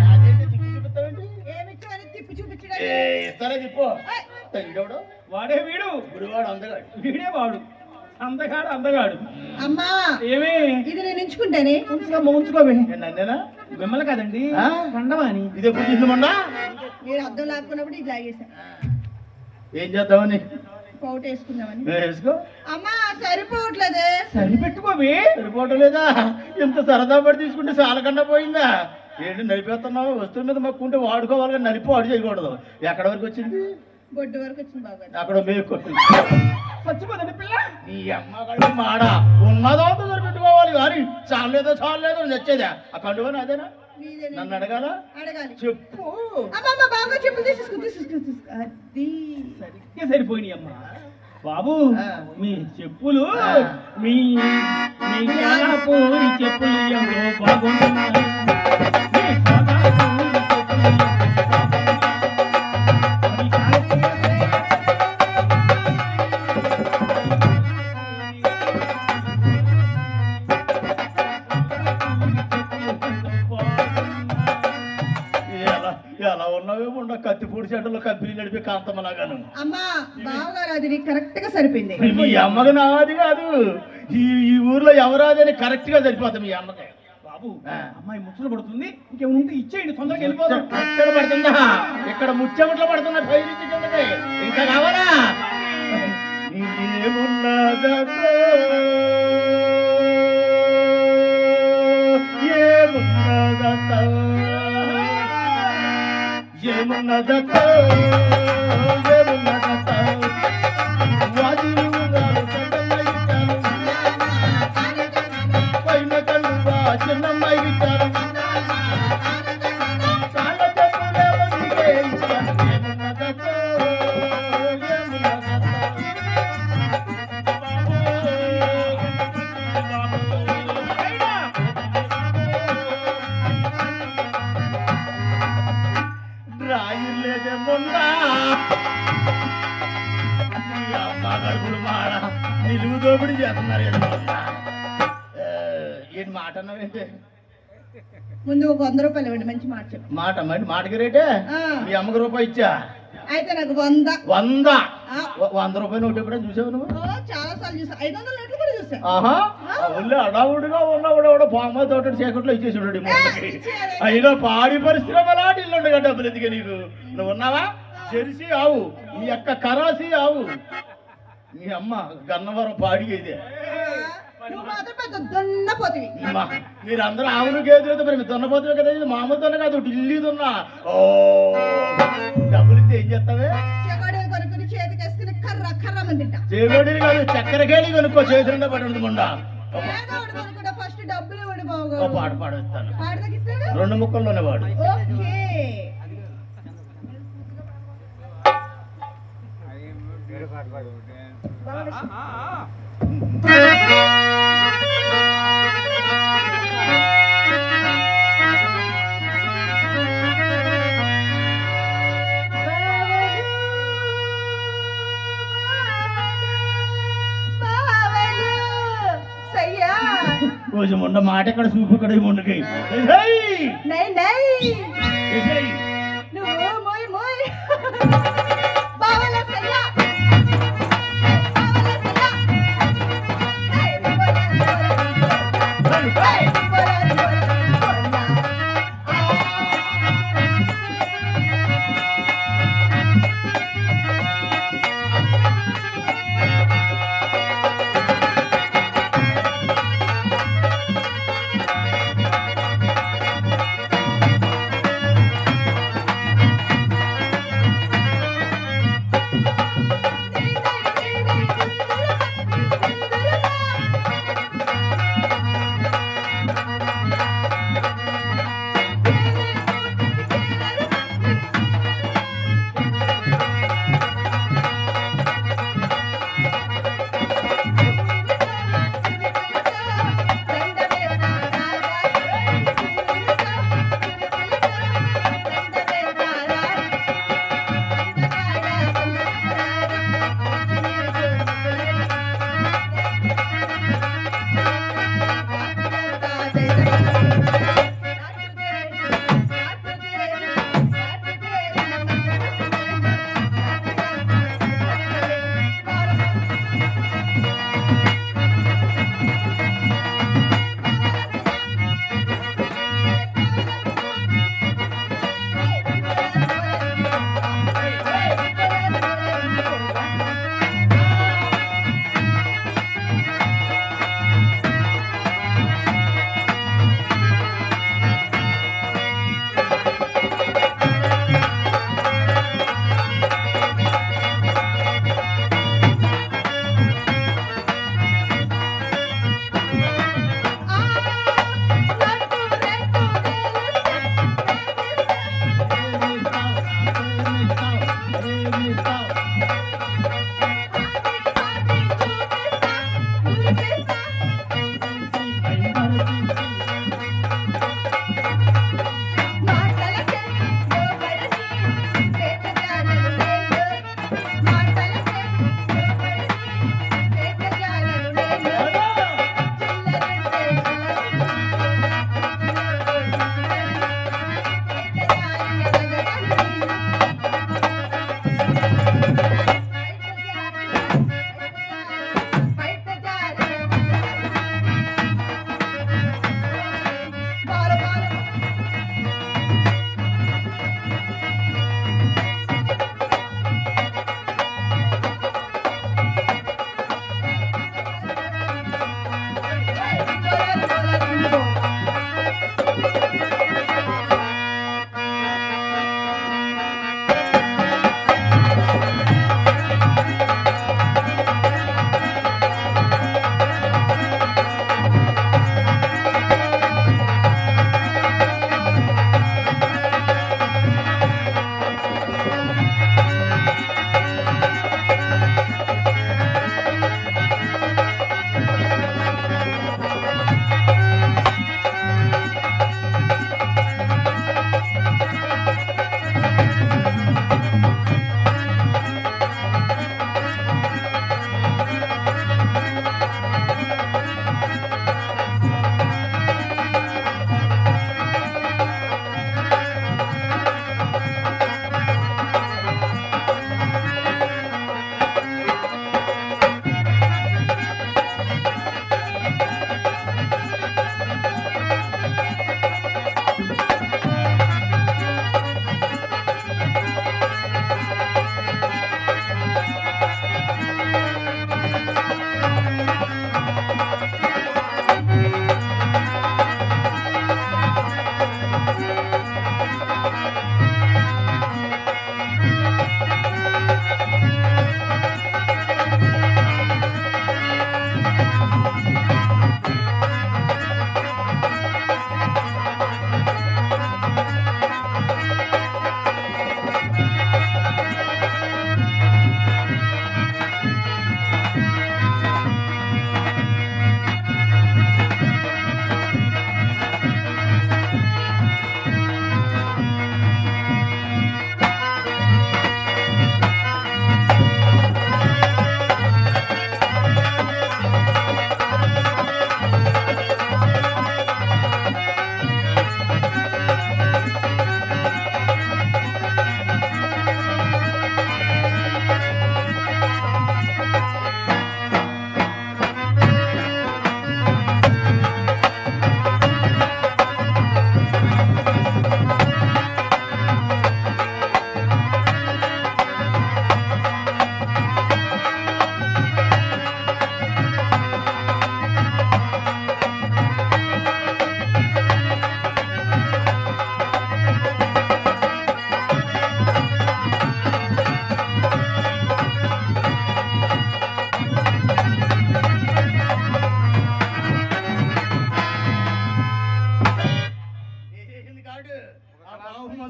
అదేంటి తిప్పి చూపిస్తావేంటి? ఏమిచ్చావని తిప్పి చూపించడం ఇస్తారే తిప్పు తల్లిడోడు వాడే వీడు గుడివాడు అందగాడు వీడే వాడు అందగాడు అందగాడు అమ్మా ఏమి ఇది నేను ఎంచుకుంటేనే ఉంచుకోవే నన్నేనా మిమ్మల్ని కాదండి ఆ? కండవాని ఇది ఎప్పుడు చేసిందమ్మా మీరు అద్దం లాక్కున్నప్పుడు ఇది లాగేశాను ఏం చేద్దామని పౌట్ వేసుకుందామని వేసుకో అమ్మా సరిపోవట్లేదే సరిపెట్టుకోవే సరిపోవటం లేదా ఇంత సరదా పడి తీసుకుంటే చాలకుండా పోయిందా ఏంటి నలిపేస్తున్నావు వస్తువు మీద మక్కుంటే వాడుకోవాలి కానీ నలిపి వాడు చేయకూడదు ఎక్కడ వరకు వచ్చింది బొడ్డు వరకు వచ్చింది బాబా అక్కడ మేకొట్టింది చచ్చిపోదండి పిల్ల ఈ అమ్మ కడుపు మాడ ఉన్నదో సరిపెట్టుకోవాలి కానీ చాలేదో నచ్చేదా ఆ కండువని అదేనా మీదేనే నన్ను అడగాల అడగాలి చెప్పు అమ్మమ్మ బాబా చెప్పు తీసుకో అది సరిగ్గా సరిపోయినాయి అమ్మా బాబు ఆ. మీ చెప్పులు ఆ. మీ మీ కాలాపూరి చెప్పులు ఎంతో బాగున్నాయి మీ కాలాపూరి చెప్పులు ఎంతో బాగున్నాయి. మీ కాలాపూరి ఎలా ఎలా ఉన్నావే ఉండ కత్తిపూడి చెడ్డలో కంపెనీ నడిపే కాంతమ్మలాగాను అమ్మా బావగారు అది నీకు కరెక్ట్ గా సరిపోయింది మీ అమ్మకి నాది కాదు ఈ ఊర్లో ఎవరాదని కరెక్ట్ గా సరిపోతాం మీ అమ్మకి బాబు ఆ. అమ్మాయి ముచ్చలు పడుతుంది ఇంకేమైనా ఉంటే ఇచ్చేయండి తొందరగా వెళ్ళిపోదాం ఎక్కడ పడుతుందా ఇక్కడ ముచ్చెమట్లో పడుతున్నా పైనుంచి కిందకి ఇంకా కావాలా ఏమున్నదతో ఏమున్నదతో ఏమున్నదతో ఏమున్నదతో వాదిలు ఉన్నారు పెద్దమ్మాయి పైన కళ్ళుగా చిన్నమ్మాయి ఇచ్చారు కాళ్ళ చెప్పులేమో నీకే ఇచ్చారు. ఏమున్నదతో ఏమున్నదతో రాయిలేదే మొన్న నీ అమ్మ గడుపుడు మాడ నిలువు దోపిడి చేస్తున్నారు ఏంటి మాట అన్నావేంటి ముందు ఒక 100 రూపాయలు ఇవ్వండి మంచి మాట చెప్పు మాటకి రేటే ఆ. మీ అమ్మకి రూపాయి ఇచ్చా అయితే నాకు 100 100 ఆ. 100 రూపాయలు నోటు ఎప్పుడైనా చూసావు నువ్వు చాలా సార్లు చూసా 500 నోట్లు కూడా చూసా ఆహా ఊళ్ళో అడావుడిగా ఉన్నవాడు పామ తోట చీకట్లో ఇచ్చేసి అయినా పాడి పరిశ్రమ లాంటి ఇల్లుండగా డబ్బులు ఎందుకు నీకు నువ్వు ఉన్నావా జెర్సీ ఆవు ఈ యొక్క కరాసి ఆవు మీ అమ్మ గన్నవరం పాడి ఇదే నువ్వు మాత్రం పెద్ద దున్నపోతివి మీరందరూ ఆవులు గేదెలతో మరి దున్నపోతుంది కదా ఇది మామూలు దున్న కాదు ఢిల్లీ దున్న ఓ డబ్బులు ఇస్తే ఏం చేస్తావే చెగోడీలు కొనుక్కుని చేతికి వేసుకుని కర్ర కర్ర మంది తింటా చేగోడీలు కాదు చక్కెర కేళి కొనుక్కో చేతులుండే పడి ముండా ఏదో ఒకటి కొనుక్కుంటా ఫస్ట్ డబ్బులు ఇవ్వండి ఓ బాబు పాట పాడేస్తాను పాట తగ్గిస్తాను 2 ముక్కల్లోనే వాడు ఓకే కొంచెం ఉండ మాట ఎక్కడ చూపు ఇక్కడ ముందుకి నై నై నువ్వు మోయ్ మోయ్ బావల సయ్యా బావల సయ్యా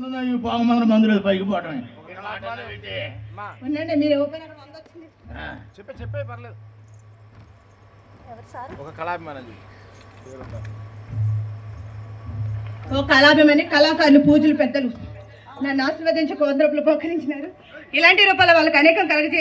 మంది ఈ పాము మంది మందు లేదు పైకి పోవటమే. ఉండండి మీరు ఓపెన్ అక్కడ వంద వచ్చింది. చెప్పే పర్లేదు. ఒక కళాభిమానం ఓ కళాభిమని కళాకారులు పూజలు పెద్దలు నన్ను ఆశీర్వదించి కోద్రపులు పోకరించినారు. ఇలాంటి రూపాల వాళ్ళకి అనేకం కలగజేయాలి.